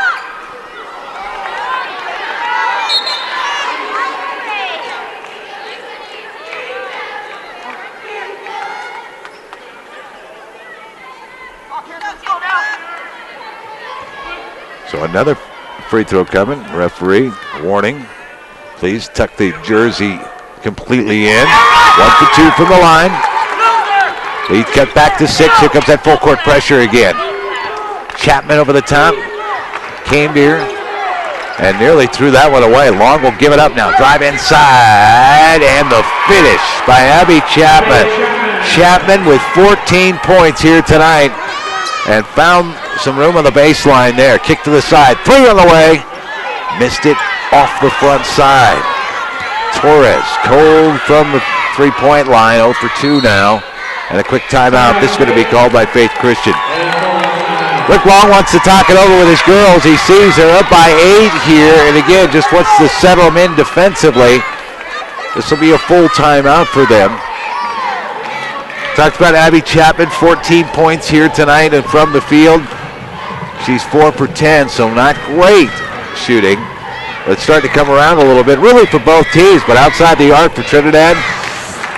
So another free throw coming. Referee, warning. Please tuck the jersey completely in. 1 for 2 from the line. Lead cut back to 6. Here comes that full court pressure again. Chapman over the top. Came here and nearly threw that one away. Long will give it up now. Drive inside and the finish by Abby Chapman. Chapman with 14 points here tonight and found some room on the baseline there. Kick to the side. 3 on the way. Missed it off the front side. Torres cold from the three-point line. 0 for 2 now. And a quick timeout. This is going to be called by Faith Christian. Rick Long wants to talk it over with his girls. He sees they're up by 8 here. And again, just wants to settle them in defensively. This will be a full timeout for them. Talked about Abby Chapman, 14 points here tonight and from the field. She's 4 for 10, so not great shooting. But it's starting to come around a little bit, really for both teams, but outside the arc for Trinidad,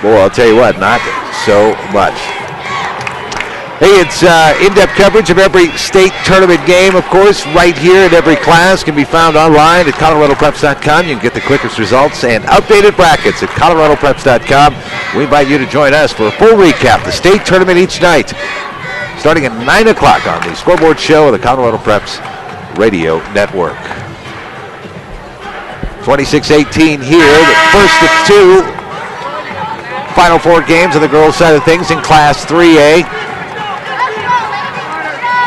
boy, I'll tell you what, not so much. Hey, it's in-depth coverage of every state tournament game, of course, right here in every class. Can be found online at coloradopreps.com. You can get the quickest results and updated brackets at coloradopreps.com. We invite you to join us for a full recap, the state tournament each night, starting at 9 o'clock on the Scoreboard Show of the Colorado Preps Radio Network. 26-18 here, the first of 2 Final 4 games on the girls' side of things in Class 3A.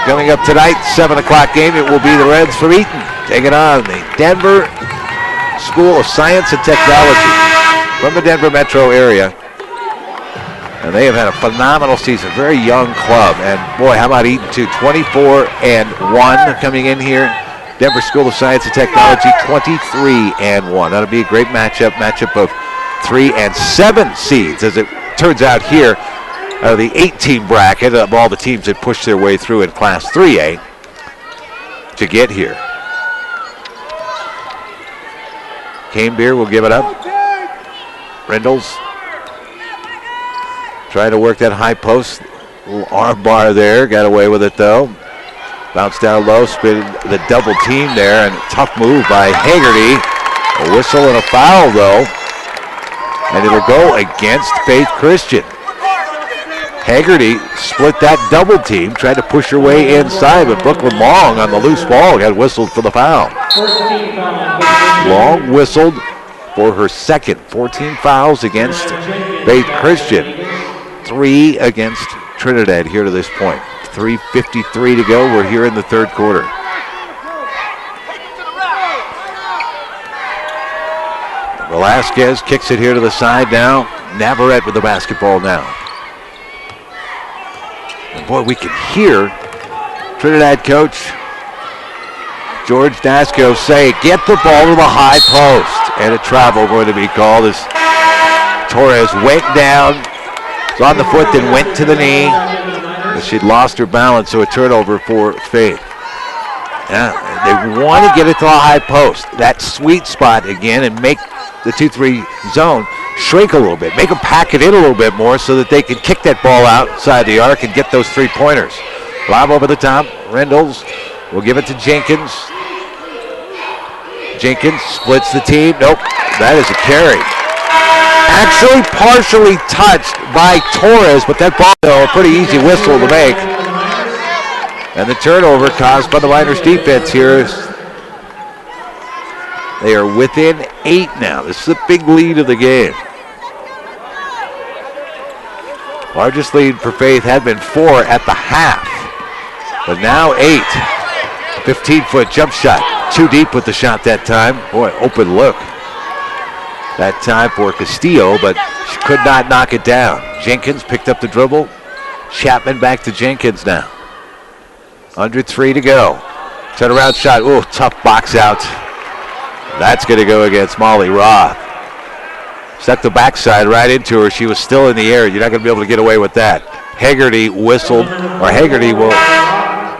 Coming up tonight, 7 o'clock game, it will be the Reds from Eaton taking on the Denver School of Science and Technology from the Denver metro area. And they have had a phenomenal season, very young club. And boy, how about Eaton too? 24-1 coming in here. Denver School of Science and Technology, 23-1. That'll be a great matchup of 3 and 7 seeds, as it turns out here. Out of the 8-team bracket of all the teams that pushed their way through in Class 3A to get here. Canebeer will give it up. Rindles trying to work that high post. Little arm bar there. Got away with it though. Bounce down low. Spin the double team there. And tough move by Haggerty. A whistle and a foul though. And it'll go against Faith Christian. Haggerty split that double team, tried to push her way inside, but Brooklyn Long on the loose ball got whistled for the foul. Long whistled for her second. 14 fouls against Faith Christian. 3 against Trinidad here to this point. 3:53 to go. We're here in the third quarter. Velasquez kicks it here to the side now. Navarrete with the basketball now. And boy, we can hear Trinidad coach George Dasco say, get the ball to the high post. And a travel going to be called as Torres went down, was on the foot, then went to the knee. But she'd lost her balance, so a turnover for Faith. Yeah, they want to get it to the high post. That sweet spot again and make the 2-3 zone shrink a little bit. Make them pack it in a little bit more so that they can kick that ball outside the arc and get those 3-pointers. Lob over the top. Rendles will give it to Jenkins. Jenkins splits the team. Nope, that is a carry. Actually partially touched by Torres, but that ball, though, a pretty easy whistle to make. And the turnover caused by the Miners defense here. They are within 8 now. This is the big lead of the game. Largest lead for Faith had been 4 at the half, but now 8. 15-foot jump shot. Too deep with the shot that time. Boy, open look that time for Castillo, but she could not knock it down. Jenkins picked up the dribble. Chapman back to Jenkins now. Under 3 to go. Turnaround shot. Ooh, tough box out. That's going to go against Molly Roth. Stuck the backside right into her. She was still in the air. You're not going to be able to get away with that. Haggerty whistled, or Haggerty will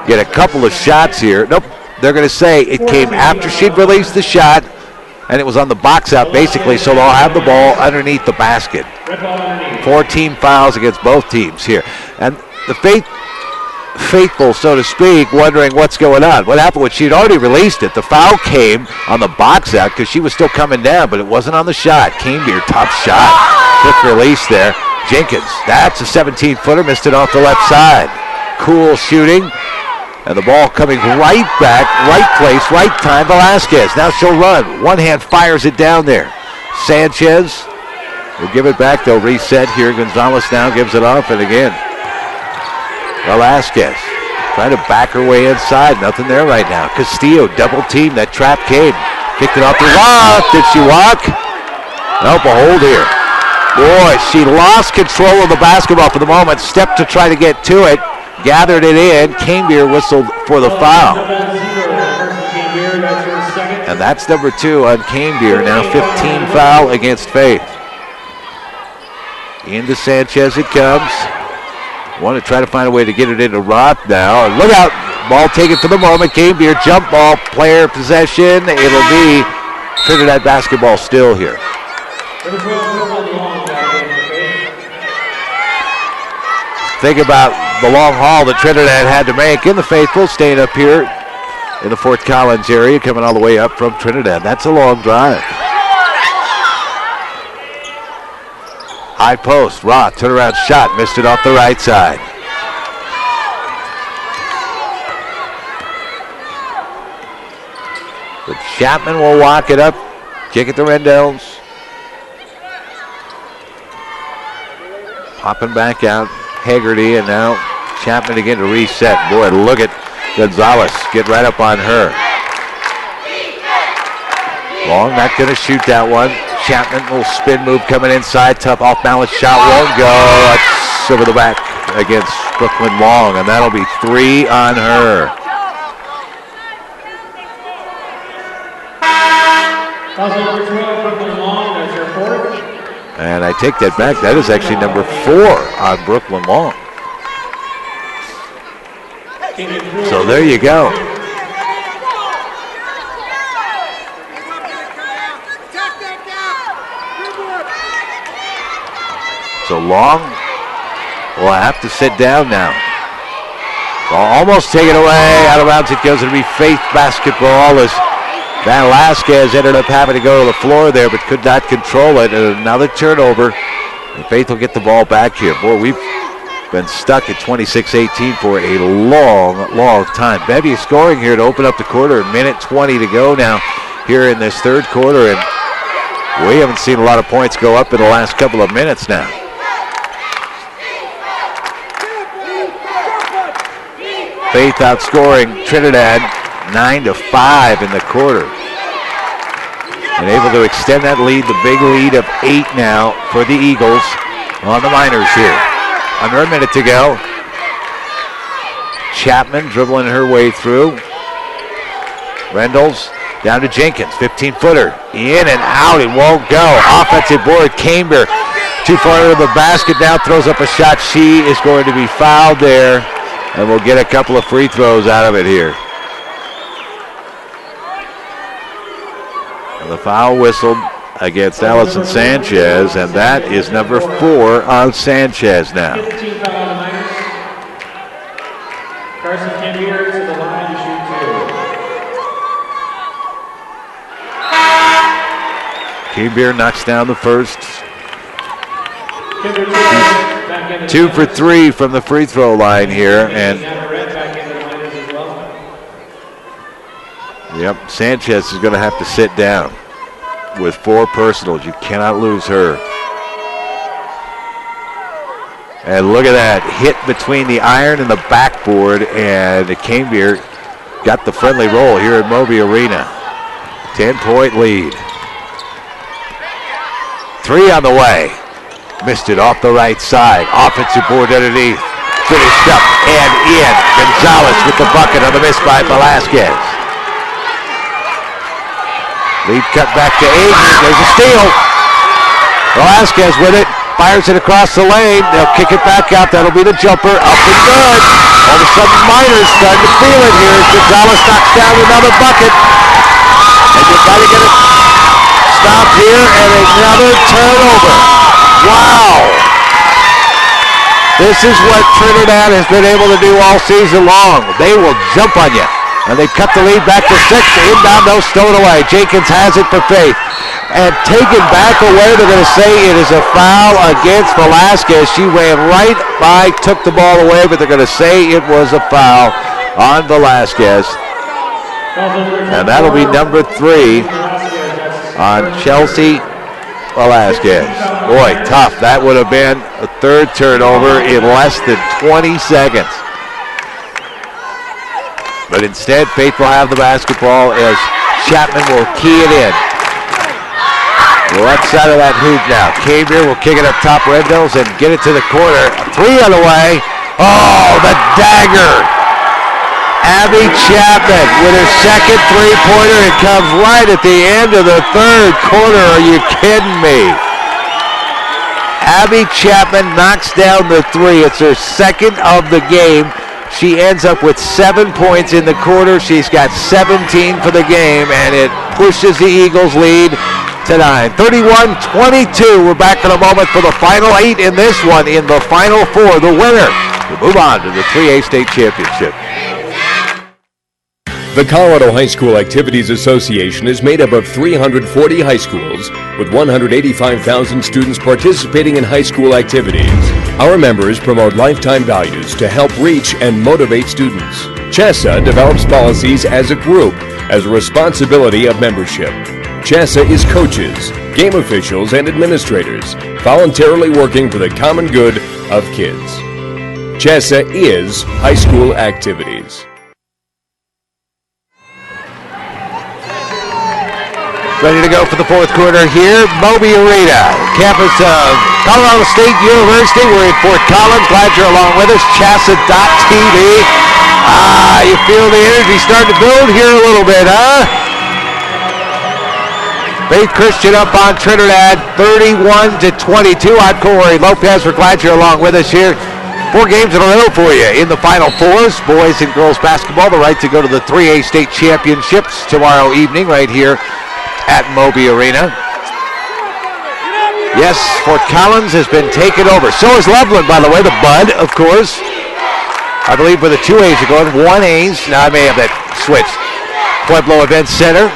get a couple of shots here. Nope, they're going to say it came after she'd released the shot, and it was on the box out basically, so they'll have the ball underneath the basket. 4 team fouls against both teams here. And the faithful, so to speak, wondering what's going on. What happened when she'd already released it? The foul came on the box out because she was still coming down, but it wasn't on the shot. Canebeer, tough shot. Quick release there. Jenkins, that's a 17-footer, missed it off the left side. Cool shooting. And the ball coming right back, right place, right time, Velasquez. Now she'll run. One hand fires it down there. Sanchez will give it back. They'll reset here. Gonzalez now gives it off, and again, Velasquez trying to back her way inside. Nothing there right now. Castillo double team. That trap came. Kicked it off the Roth. Did she walk? Nope, a hold here. Boy, she lost control of the basketball for the moment. Stepped to try to get to it. Gathered it in. Canebeer whistled for the foul. And that's number 2 on Canebeer. Now 15 foul against Faith. Into Sanchez it comes. Want to try to find a way to get it into Roth now. And look out. Ball taken for the moment. Canebeer jump ball. Player possession. It'll be Trinidad basketball still here. Think about the long haul that Trinidad had to make in the Faithful, staying up here in the Fort Collins area, coming all the way up from Trinidad. That's a long drive. High post, Roth, turnaround shot, missed it off the right side. But Chapman will walk it up, kick it to Rendells. Popping back out. Haggerty, and now Chapman again to reset. Boy, look at Gonzalez. Get right up on her. Long, not going to shoot that one. Chapman, little spin move coming inside. Tough off-balance shot. Won't go. That's over the back against Brooklyn Long, and that'll be 3 on her. And I take that back. That is actually number 4 on Brooklyn Long. So there you go. So Long will have to sit down now. Ball almost taken away. Out of bounds it goes. It'll be Faith basketball as Velasquez ended up having to go to the floor there, but could not control it. And another turnover. And Faith will get the ball back here. Boy, we've been stuck at 26-18 for a long, long time. Bevy scoring here to open up the quarter. A minute 20 to go now here in this third quarter. And we haven't seen a lot of points go up in the last couple of minutes now. Faith outscoring Trinidad 9-5 in the quarter. And able to extend that lead, the big lead of 8 now for the Eagles on the Miners here. Under a minute to go. Chapman dribbling her way through. Rendells down to Jenkins, 15-footer. In and out, it won't go. Offensive board, Canebeer too far into the basket now, throws up a shot. She is going to be fouled there, and we'll get a couple of free throws out of it here. And the foul whistled against Allison Sanchez, and that is number 4 on Sanchez now. 15 foul on the Miners. Carson Canebeer to the line to shoot 2. Canebeer knocks down the first. 2 for 3 from the free throw line here, and yep, Sanchez is going to have to sit down with 4 personals. You cannot lose her. And look at that hit between the iron and the backboard, and the Cambere got the friendly roll here at Moby Arena. 10-point lead. 3 on the way. Missed it off the right side. Offensive board underneath. Finished up and in. Gonzalez with the bucket on the miss by Velasquez. Lead cut back to Adrian. There's a steal. Velasquez with it. Fires it across the lane. They'll kick it back out. That'll be the jumper. Up and good. All of a sudden, Miners starting to feel it here as Gonzalez knocks down another bucket. And you got to get it stopped here, and another turnover. Wow. This is what Trinidad has been able to do all season long. They will jump on you. And they cut the lead back to 6. Inbound, no, stolen away. Jenkins has it for Faith. And taken back away, they're going to say it is a foul against Velasquez. She ran right by, took the ball away, but they're going to say it was a foul on Velasquez. And that'll be number 3 on Chelsea Velasquez. Boy, tough. That would have been a 3rd turnover in less than 20 seconds. But instead, Faith will have the basketball as Chapman will key it in. Left side of that hoop now. Cambere will kick it up top. Red Devils and get it to the corner. 3 on the way. Oh, the dagger. Abby Chapman with her second three-pointer. It comes right at the end of the 3rd quarter. Are you kidding me? Abby Chapman knocks down the 3. It's her second of the game. She ends up with 7 points in the quarter. She's got 17 for the game, and it pushes the Eagles' lead to 9. 31-22. We're back in a moment for the final 8 in this one. In the final 4, the winner will move on to the 3A state championship. The Colorado High School Activities Association is made up of 340 high schools with 185,000 students participating in high school activities. Our members promote lifetime values to help reach and motivate students. CHSAA develops policies as a group as a responsibility of membership. CHSAA is coaches, game officials, and administrators voluntarily working for the common good of kids. CHSAA is high school activities. Ready to go for the 4th quarter here. Moby Arena, campus of Colorado State University. We're in Fort Collins. Glad you're along with us. CHSAA.tv. You feel the energy starting to build here a little bit, huh? Faith Christian up on Trinidad, 31-22. I'm Corey Lopez. We're glad you're along with us here. 4 games in a row for you in the Final Fours. Boys and girls basketball, the right to go to the 3A state championships tomorrow evening right here at Moby Arena. Yes, Fort Collins has been taken over. So is Loveland, by the way, the Bud, of course. I believe where the 2As are going, 1As. Now I may have that switched. Pueblo Event Center.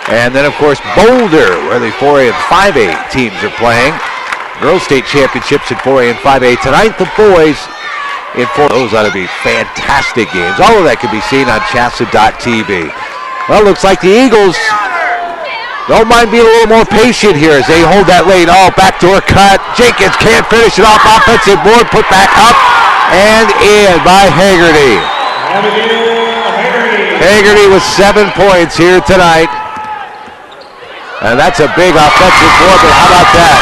And then, of course, Boulder, where the 4A and 5A teams are playing. Girls State Championships in 4A and 5A. Tonight, the boys in 4A. Those ought to be fantastic games. All of that can be seen on CHSAA.tv. Well, looks like the Eagles don't mind being a little more patient here as they hold that lead. Oh, backdoor cut. Jenkins can't finish it off. Offensive board put back up and in by Haggerty. Haggerty with 7 points here tonight. And that's a big offensive board, but how about that?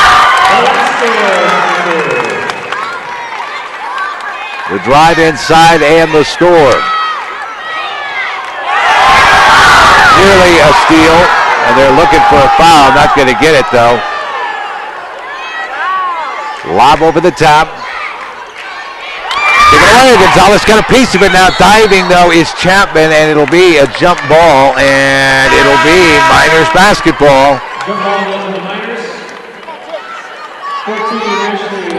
The drive inside and the score. Nearly a steal. And they're looking for a foul. Not going to get it, though. Lob over the top. Taken away. Gonzalez got a piece of it now. Diving, though, is Chapman, and it'll be a jump ball, and it'll be Miners basketball.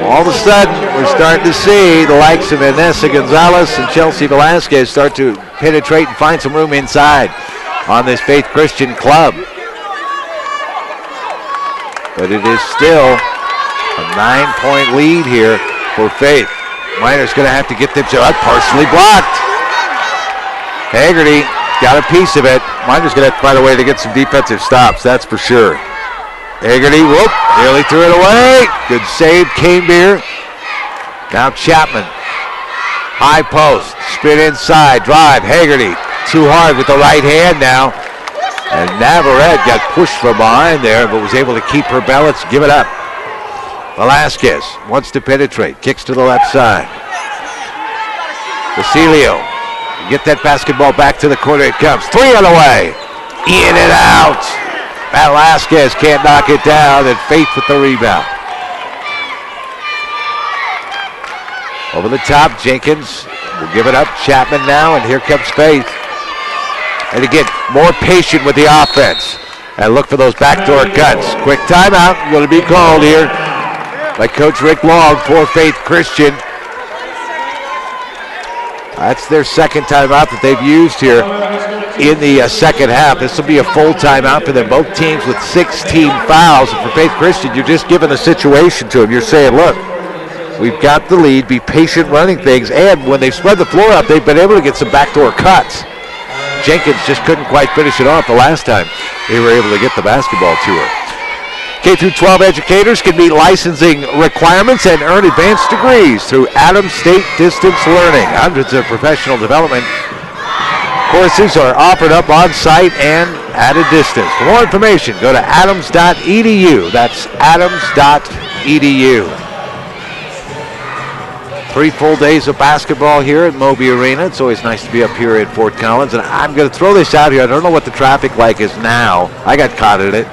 All of a sudden, we're starting to see the likes of Vanessa Gonzalez and Chelsea Velasquez start to penetrate and find some room inside on this Faith Christian club. But it is still a 9-point lead here for Faith. Miners going to have to get themselves partially blocked. Haggerty got a piece of it. Miners going to have to find a way to get some defensive stops, that's for sure. Haggerty, whoop, nearly threw it away. Good save, Cambere. Now Chapman. High post. Spin inside. Drive. Haggerty. Too hard with the right hand now. And Navarrete got pushed from behind there, but was able to keep her balance, give it up. Velasquez wants to penetrate. Kicks to the left side. Basilio. Get that basketball back to the corner. It comes. 3 on the way. In and out. Velasquez can't knock it down, and Faith with the rebound. Over the top, Jenkins will give it up. Chapman now, and here comes Faith. And again, more patient with the offense. And look for those backdoor cuts. Quick timeout going to be called here by Coach Rick Long for Faith Christian. That's their second timeout that they've used here in the second half. This will be a full timeout for them. Both teams with 16 fouls. And for Faith Christian, you're just giving the situation to them. You're saying, look, we've got the lead. Be patient running things. And when they've spread the floor out, they've been able to get some backdoor cuts. Jenkins just couldn't quite finish it off the last time they were able to get the basketball to her. K-12 educators can meet licensing requirements and earn advanced degrees through Adams State Distance Learning. Hundreds of professional development courses are offered up on site and at a distance. For more information, go to adams.edu. That's adams.edu. 3 full days of basketball here at Moby Arena. It's always nice to be up here at Fort Collins. And I'm going to throw this out here. I don't know what the traffic like is now. I got caught in it.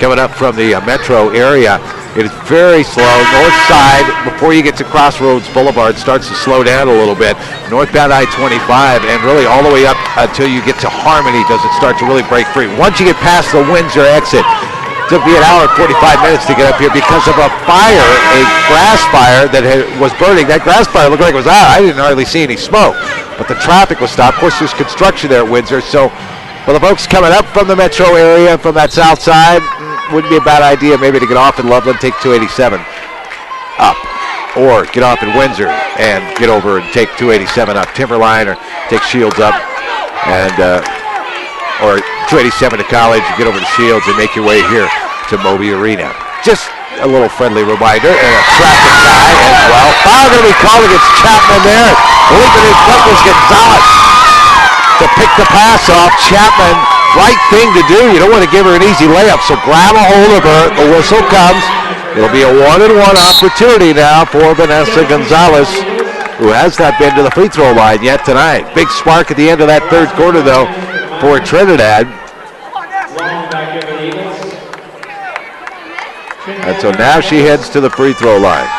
Coming up from the metro area. It is very slow. North side, before you get to Crossroads Boulevard, starts to slow down a little bit. Northbound I-25, and really all the way up until you get to Harmony does it start to really break free. Once you get past the Windsor exit, it took me an hour and 45 minutes to get up here because of a fire, a grass fire that was burning. That grass fire looked like it was out. I didn't hardly see any smoke, but the traffic was stopped. Of course, there's construction there at Windsor, so for the folks coming up from the metro area, from that south side, wouldn't be a bad idea maybe to get off in Loveland, take 287 up, or get off in Windsor and get over and take 287 up Timberline, or take Shields up, and or 287 to College, and get over to Shields and make your way here to Moby Arena. Just a little friendly reminder, and a traffic tie as well. Foul going to be called against Chapman there. Leaping in front was Gonzalez to pick the pass off. Chapman, right thing to do. You don't want to give her an easy layup, so grab a hold of her. The whistle comes. It'll be a 1-and-1 opportunity now for Vanessa Gonzalez, who has not been to the free throw line yet tonight. Big spark at the end of that third quarter, though, for Trinidad. And so now she heads to the free throw line.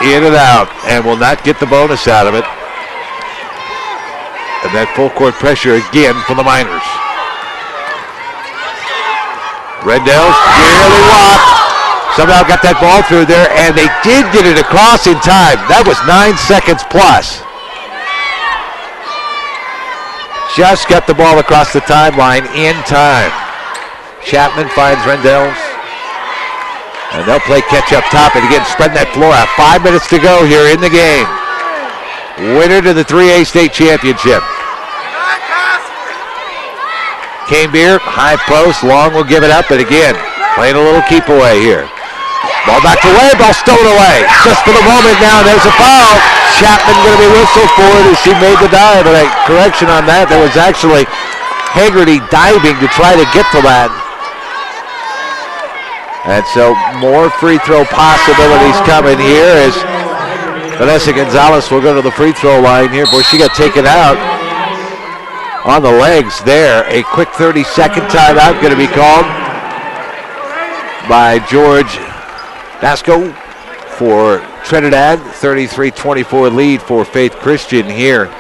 In and out, and will not get the bonus out of it. And that full court pressure again from the Miners. Rendell's nearly walked. Somehow got that ball through there, and they did get it across in time. That was 9 seconds plus. Just got the ball across the timeline in time. Chapman finds Rendell's. And they'll play catch up top, and again, spreading that floor out. 5 minutes to go here in the game. Winner to the 3A state championship. Canebeer, high post, Long will give it up, and again, playing a little keep away here. Ball back away, ball stolen away. Just for the moment now, there's a foul. Chapman going to be whistled for it as she made the dive, but a correction on that. That was actually Haggerty diving to try to get to that. And so more free throw possibilities coming here as Vanessa Gonzalez will go to the free throw line here. Boy, she got taken out on the legs there. A quick 30-second timeout going to be called by George Dasco for Trinidad. 33-24 lead for Faith Christian here.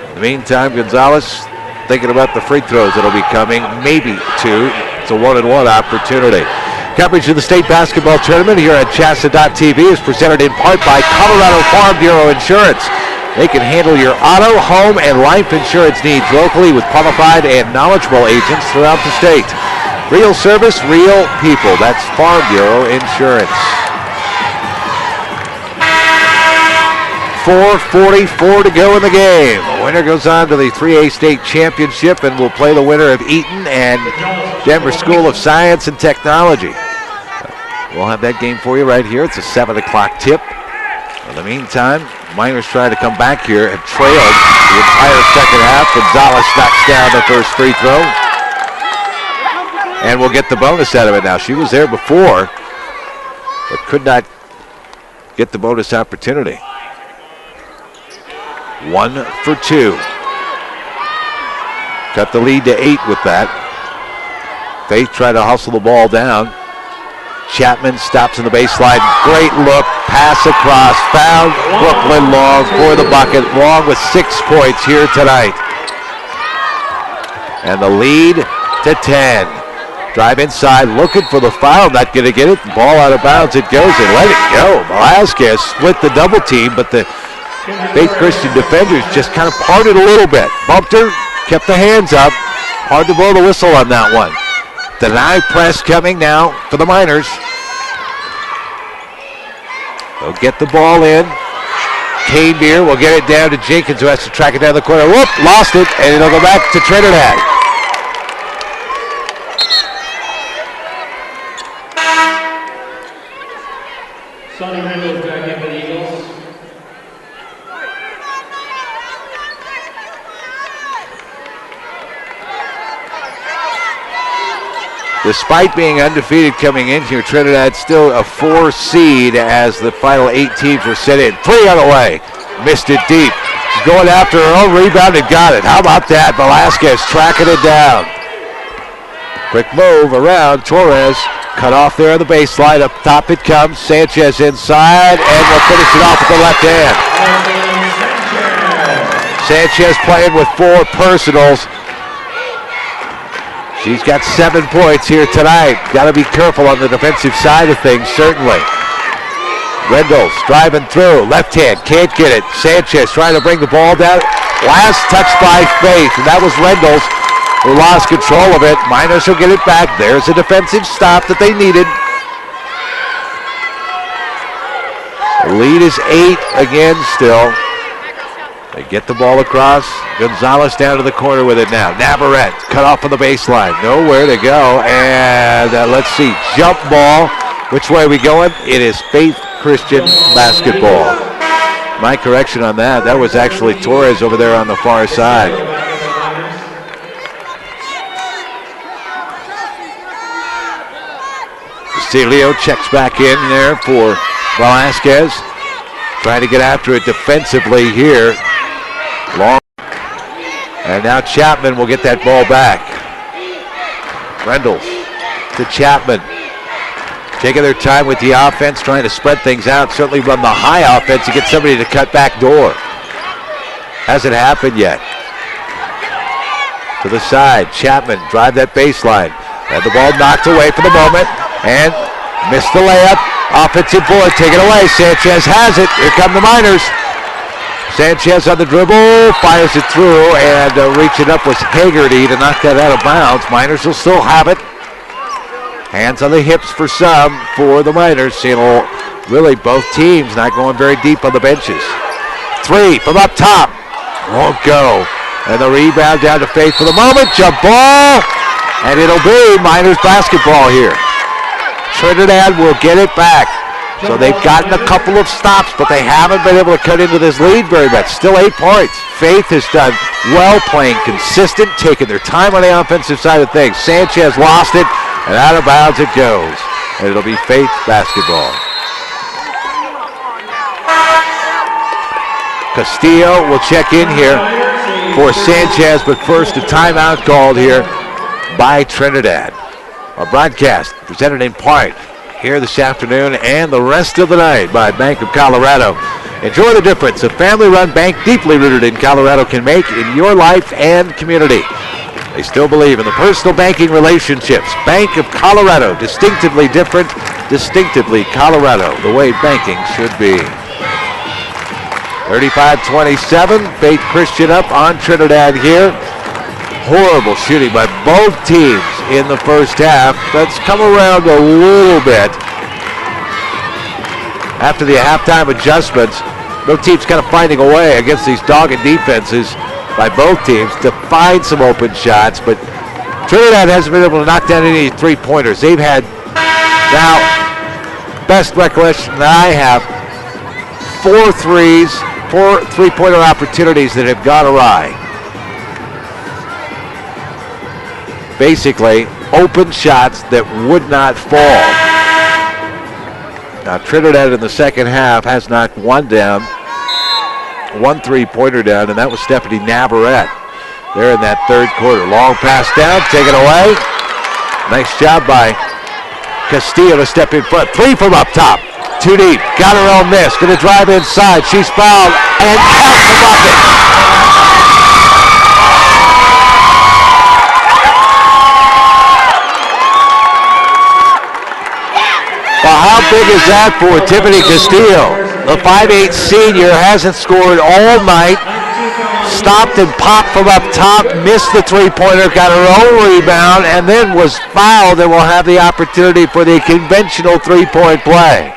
In the meantime, Gonzalez thinking about the free throws that'll be coming, maybe two. It's a 1-and-1 opportunity. Coverage of the state basketball tournament here at CHSAA.tv is presented in part by Colorado Farm Bureau Insurance. They can handle your auto, home, and life insurance needs locally with qualified and knowledgeable agents throughout the state. Real service, real people. That's Farm Bureau Insurance. 4:44 to go in the game. The winner goes on to the 3A state championship and will play the winner of Eaton and Denver School of Science and Technology. We'll have that game for you right here. It's a 7 o'clock tip. In the meantime, Miners trying to come back here, have trailed the entire second half. Gonzalez knocks down the first free throw. And we'll get the bonus out of it now. She was there before, but could not get the bonus opportunity. 1 for 2. Cut the lead to 8 with that. Faith tried to hustle the ball down. Chapman stops in the baseline. Great look. Pass across. Found Brooklyn Long for the bucket. Long with 6 points here tonight. And the lead to 10. Drive inside. Looking for the foul. Not going to get it. Ball out of bounds. It goes and let it go. Velasquez split the double team, but the Faith Christian defenders just kind of parted a little bit. Bumped her. Kept the hands up. Hard to blow the whistle on that one. Deny press coming now for the Miners. They'll get the ball in. Canebeer will get it down to Jenkins, who has to track it down the corner. Whoop, lost it, and it'll go back to Trinidad. Sonny Rendell's back in for the Eagles. Despite being undefeated coming in here, Trinidad still a 4 seed as the final 8 teams were set in. 3 on the way. Missed it deep. She's going after her own rebound and got it. How about that? Velasquez tracking it down. Quick move around. Torres cut off there on the baseline. Up top it comes. Sanchez inside, and we'll finish it off with the left hand. Sanchez playing with 4 personals. She's got 7 points here tonight. Got to be careful on the defensive side of things, certainly. Reynolds driving through. Left hand, can't get it. Sanchez trying to bring the ball down. Last touch by Faith, and that was Reynolds who lost control of it. Miners will get it back. There's a defensive stop that they needed. The lead is 8 again still. They get the ball across. Gonzalez down to the corner with it now. Navarrete cut off on the baseline. Nowhere to go. And let's see. Jump ball. Which way are we going? It is Faith Christian basketball. My correction on that. That was actually Torres over there on the far side. Castillo checks back in there for Velasquez. Trying to get after it defensively here. Long. And now Chapman will get that ball back. Reynolds to Chapman. Taking their time with the offense, trying to spread things out. Certainly run the high offense to get somebody to cut back door. Hasn't happened yet. To the side, Chapman drive that baseline. Had the ball knocked away for the moment. And missed the layup. Offensive board taken away. Sanchez has it. Here come the Miners. Sanchez on the dribble, fires it through, and reaching up was Hagerty to knock that out of bounds. Miners will still have it. Hands on the hips for some for the Miners. Seeing really both teams not going very deep on the benches. 3 from up top. Won't go. And the rebound down to Faith for the moment. Jump ball. And it'll be Miners basketball here. Trinidad will get it back. So they've gotten a couple of stops, but they haven't been able to cut into this lead very much. Still 8 points. Faith has done well, playing consistent, taking their time on the offensive side of things. Sanchez lost it, and out of bounds it goes. And it'll be Faith basketball. Castillo will check in here for Sanchez, but first a timeout called here by Trinidad. Our broadcast presented in part here this afternoon and the rest of the night by Bank of Colorado. Enjoy the difference a family-run bank deeply rooted in Colorado can make in your life and community. They still believe in the personal banking relationships. Bank of Colorado, distinctively different, distinctively Colorado, the way banking should be. 35-27, Faith Christian up on Trinidad here. Horrible shooting by both teams in the first half. That's come around a little bit after the halftime adjustments. Both teams kind of finding a way against these dogged defenses by both teams to find some open shots, but Trinidad hasn't been able to knock down any three-pointers. They've had, now, best recollection that I have, 4 three-pointer opportunities that have gone awry. Basically, open shots that would not fall. Now, Trinidad in the second half has knocked one down, 1 three-pointer down, and that was Stephanie Navarrete there in that third quarter. Long pass down, taken away. Nice job by Castillo to step in front. 3 from up top. Too deep. Got her own miss. Going to drive inside. She's fouled and counts the bucket. Well, how big is that for Tiffany Castillo? The 5'8" senior hasn't scored all night. Stopped and popped from up top, missed the three-pointer, got her own rebound, and then was fouled and will have the opportunity for the conventional three-point play.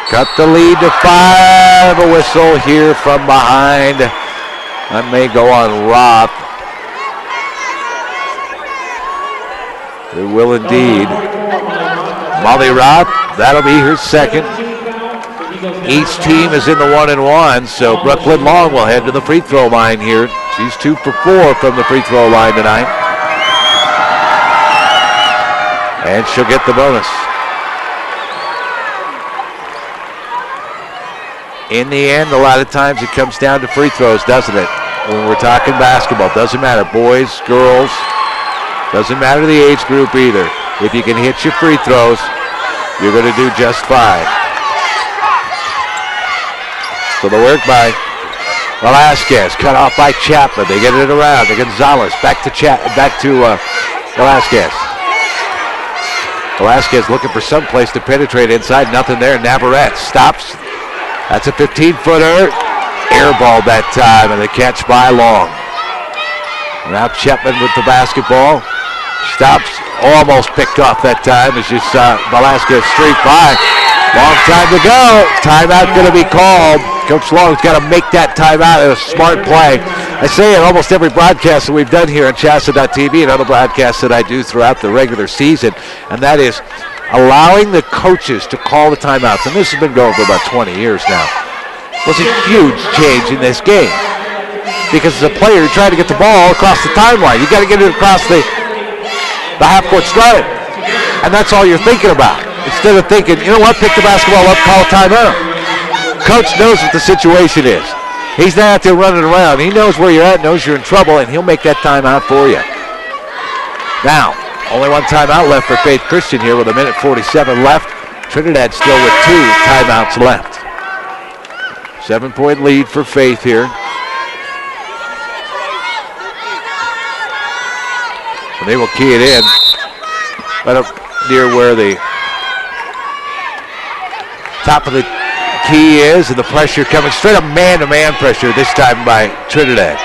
Cut the lead to 5. A whistle here from behind. That may go on Roth. It will indeed. Molly Roth, that'll be her second. Each team is in the 1-and-1, so Brooklyn Long will head to the free throw line here. She's 2 for 4 from the free throw line tonight. And she'll get the bonus. In the end, a lot of times it comes down to free throws, doesn't it? When we're talking basketball, doesn't matter, boys, girls, doesn't matter the age group either. If you can hit your free throws, you're going to do just fine. So the work by Velasquez, cut off by Chapman. They get it around to Gonzalez. Back to Velasquez. Velasquez looking for some place to penetrate inside. Nothing there. Navarrete stops. That's a 15-footer. Air ball that time, and the catch by Long. Now Chapman with the basketball. Stops, almost picked off that time as you saw Velasquez streak by. Long time to go. Timeout going to be called. Coach Long's got to make that timeout and a smart play. I say it almost every broadcast that we've done here on CHSAA.tv and other broadcasts that I do throughout the regular season, and that is allowing the coaches to call the timeouts. And this has been going for about 20 years now. Was a huge change in this game. Because as a player, you're trying to get the ball across the timeline. You got to get it across the half-court stripe. And that's all you're thinking about. Instead of thinking, you know what, pick the basketball up, call a timeout. Coach knows what the situation is. He's not out there running around. He knows where you're at, knows you're in trouble, and he'll make that timeout for you. Now, only one timeout left for Faith Christian here with 1:47 left. Trinidad still with 2 timeouts left. 7-point lead for Faith here. And they will key it in right up near where the top of the key is, and the pressure coming straight up man-to-man pressure this time by Trinidad.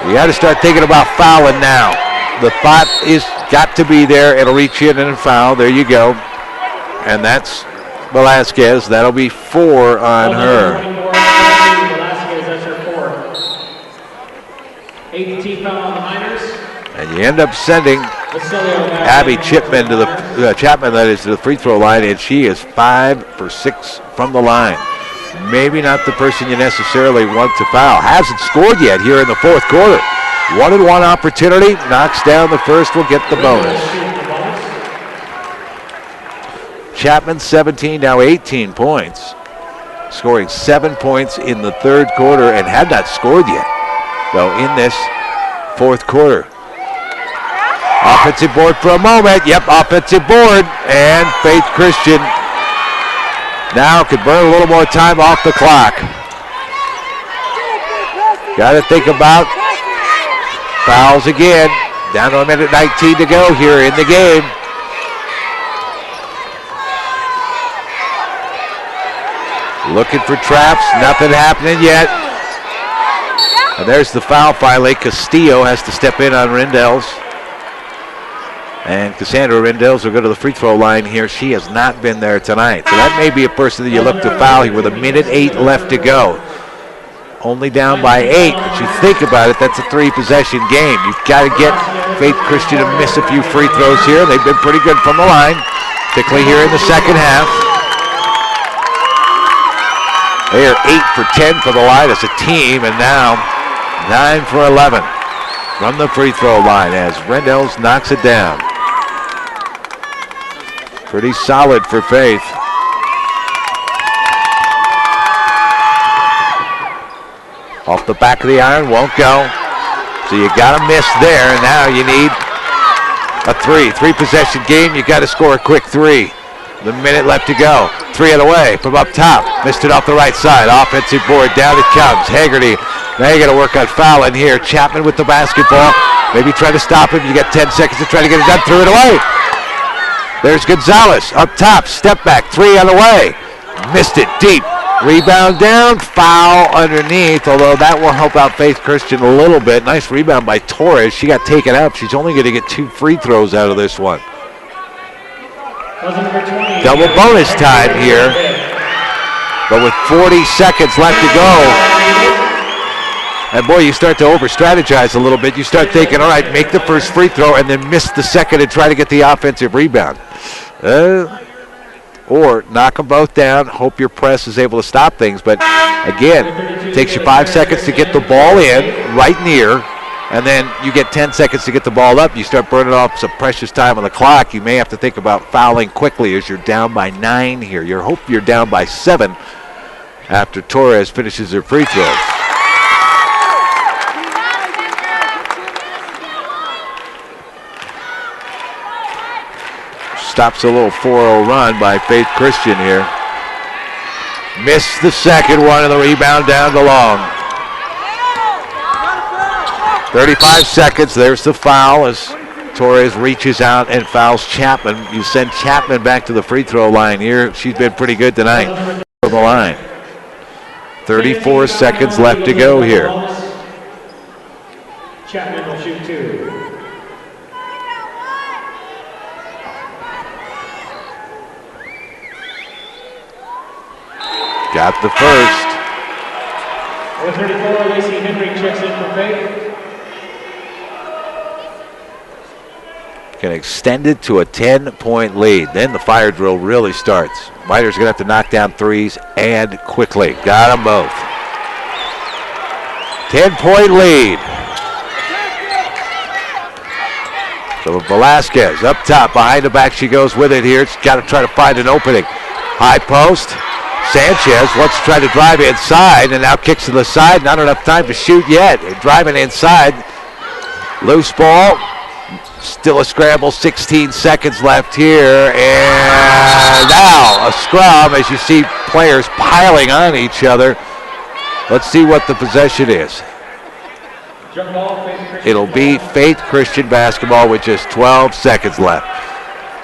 You got to start thinking about fouling now. The thought is got to be there. It'll reach in and foul. There you go. And that's Velasquez. That'll be 4 on her. Velasquez, that's her 4th. 8th team foul on the Miners. And you end up sending Abby Chapman to the free throw line, and she is 5 for 6 from the line. Maybe not the person you necessarily want to foul. Hasn't scored yet here in the 4th quarter. 1-and-1 opportunity, knocks down the first, will get the bonus. Chapman 17, now 18 points. Scoring 7 points in the 3rd quarter and had not scored yet, though, in this 4th quarter. Offensive board for a moment. Yep, offensive board. And Faith Christian now could burn a little more time off the clock. Got to think about fouls again. Down to 1:19 to go here in the game. Looking for traps. Nothing happening yet. And there's the foul finally. Castillo has to step in on Rindels. And Cassandra Rindels will go to the free throw line here. She has not been there tonight. So that may be a person that you look to foul here with 1:08 left to go. Only down by 8. But you think about it, that's a 3-possession game. You've got to get Faith Christian to miss a few free throws here. They've been pretty good from the line, particularly here in the second half. They are 8 for 10 for the line as a team, and now 9 for 11 from the free throw line as Rindels knocks it down. Pretty solid for Faith. Off the back of the iron, won't go. So you got to miss there, and now you need a 3. 3-possession game, you got to score a quick 3. The minute left to go. 3 on the way from up top. Missed it off the right side. Offensive board, down it comes. Haggerty, now you got to work on fouling here. Chapman with the basketball. Maybe try to stop him. You got 10 seconds to try to get it done. Threw it away. There's Gonzalez up top. Step back. 3 on the way. Missed it deep. Rebound down. Foul underneath, although that will help out Faith Christian a little bit. Nice rebound by Torres. She got taken out. She's only going to get 2 free throws out of this one. Double bonus time here. But with 40 seconds left to go, and boy, you start to over-strategize a little bit. You start thinking, all right, make the first free throw and then miss the second and try to get the offensive rebound. Or knock them both down, hope your press is able to stop things. But again, it takes you 5 seconds to get the ball in, right near, and then you get 10 seconds to get the ball up. You start burning off some precious time on the clock. You may have to think about fouling quickly as you're down by 9 here. You hope you're down by 7 after Torres finishes her free throws. Stops a little 4-0 run by Faith Christian here. Missed the second one and the rebound down to Long. 35 seconds. There's the foul as Torres reaches out and fouls Chapman. You send Chapman back to the free throw line here. She's been pretty good tonight from the line. 34 seconds left to go here. Chapman will shoot 2. Got the first. Number 34, Lacey Henry checks in for Faith. Can extend it to a 10-point lead. Then the fire drill really starts. Miners going to have to knock down threes and quickly. Got them both. 10-point lead. So Velasquez up top, behind the back she goes with it here. She's got to try to find an opening. High post. Sanchez wants to try to drive inside and now kicks to the side. Not enough time to shoot yet. They're driving inside. Loose ball. Still a scramble. 16 seconds left here. And now a scrum as you see players piling on each other. Let's see what the possession is. It'll be Faith Christian basketball with just 12 seconds left.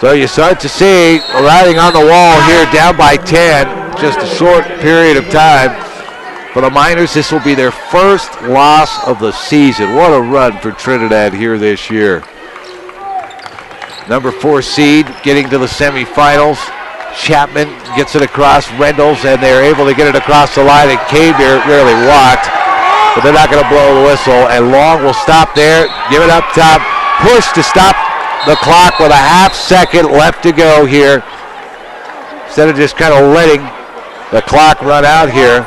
So you start to see writing on the wall here, down by 10. Just a short period of time. For the Miners, this will be their first loss of the season. What a run for Trinidad here this year. Number 4 seed getting to the semifinals. Chapman gets it across Rendels, and they're able to get it across the line, and Cave here really walked. But they're not going to blow the whistle, and Long will stop there, give it up top, push to stop the clock with a half second left to go here. Instead of just kind of letting the clock run out here.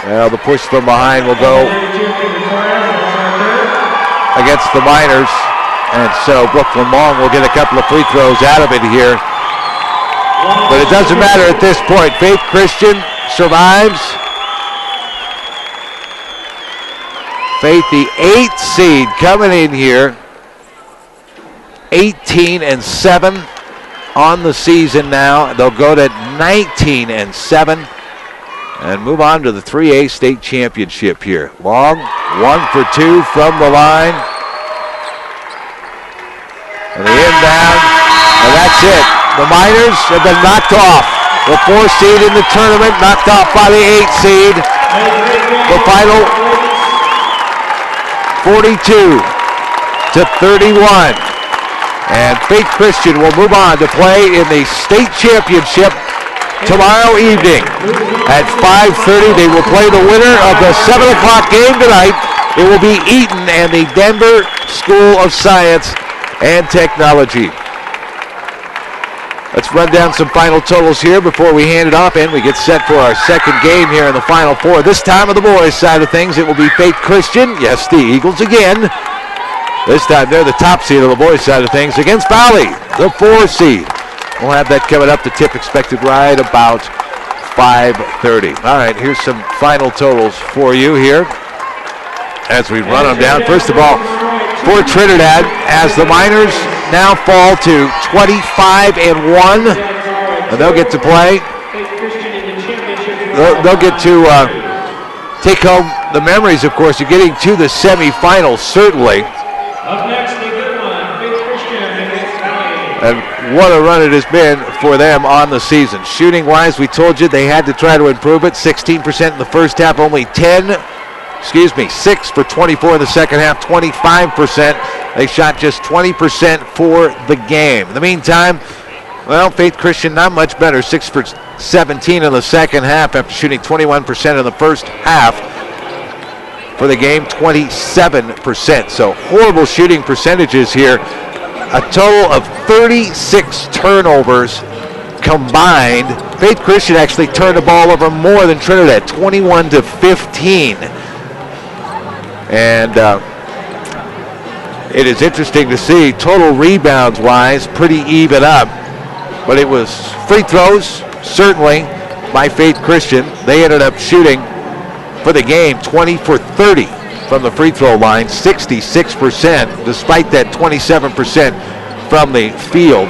Well, the push from behind will go against the Miners. And so Brooklyn Long will get a couple of free throws out of it here. But it doesn't matter at this point. Faith Christian survives. Faith, the 8th seed, coming in here. 18-7 on the season now. They'll go to 19-7 and move on to the 3A state championship here. Long, 1 for 2 from the line. And the inbound, and that's it. The Miners have been knocked off. The 4 seed in the tournament knocked off by the 8 seed. the final 42-31. And Faith Christian will move on to play in the state championship tomorrow evening at 5:30. They will play the winner of the 7 o'clock game tonight. It will be Eaton and the Denver School of Science and Technology. Let's run down some final totals here before we hand it off, and we get set for our second game here in the Final Four. This time on the boys' side of things, it will be Faith Christian. Yes, the Eagles again. This time they're the top seed on the boys' side of things against Valley, the 4 seed. We'll have that coming up. The tip expected right about 5:30. All right, here's some final totals for you here as we run them down. First of all, for Trinidad, as the Miners now fall to 25-1, and they'll get to play. They'll get to take home the memories, of course, of getting to the semifinals, certainly. Up next, the good one, Faith Christian against Valley. And what a run it has been for them on the season. Shooting-wise, we told you they had to try to improve it. 16% in the first half, only 6 for 24 in the second half, 25%. They shot just 20% for the game. In the meantime, well, Faith Christian not much better. 6 for 17 in the second half after shooting 21% in the first half. For the game, 27%. So horrible shooting percentages here. A total of 36 turnovers combined. Faith Christian actually turned the ball over more than Trinidad, 21-15. And it is interesting to see total rebounds-wise, pretty even up. But it was free throws, certainly, by Faith Christian. They ended up shooting for the game 20 for 30 from the free throw line, 66%, despite that 27% from the field,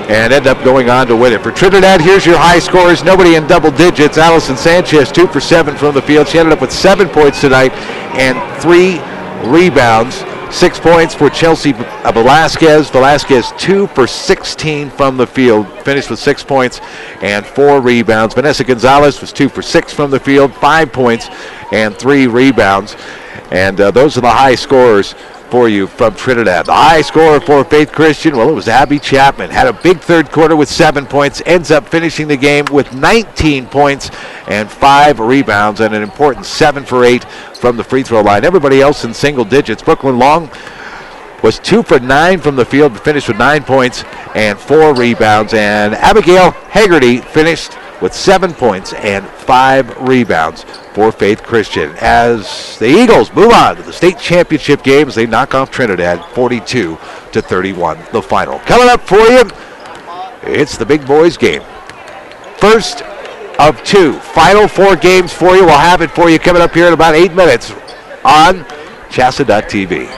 and end up going on to win it. For Trinidad, here's your high scorers. Nobody in double digits. Allison Sanchez, 2 for 7 from the field. She ended up with 7 points tonight and 3 rebounds. 6 points for Chelsea Velasquez. Velasquez 2 for 16 from the field. Finished with 6 points and 4 rebounds. Vanessa Gonzalez was 2 for 6 from the field. 5 points and 3 rebounds. And those are the high scorers for you from Trinidad. The high scorer for Faith Christian, well, it was Abby Chapman. Had a big third quarter with 7 points. Ends up finishing the game with 19 points and 5 rebounds and an important 7 for 8 from the free throw line. Everybody else in single digits. Brooklyn Long was 2 for 9 from the field, but finished with 9 points and 4 rebounds. And Abigail Haggerty finished with 7 points and 5 rebounds for Faith Christian. As the Eagles move on to the state championship games, they knock off Trinidad 42-31, the final. Coming up for you, it's the big boys game. First of 2 Final 4 games for you. We'll have it for you coming up here in about 8 minutes on CHSAA.tv.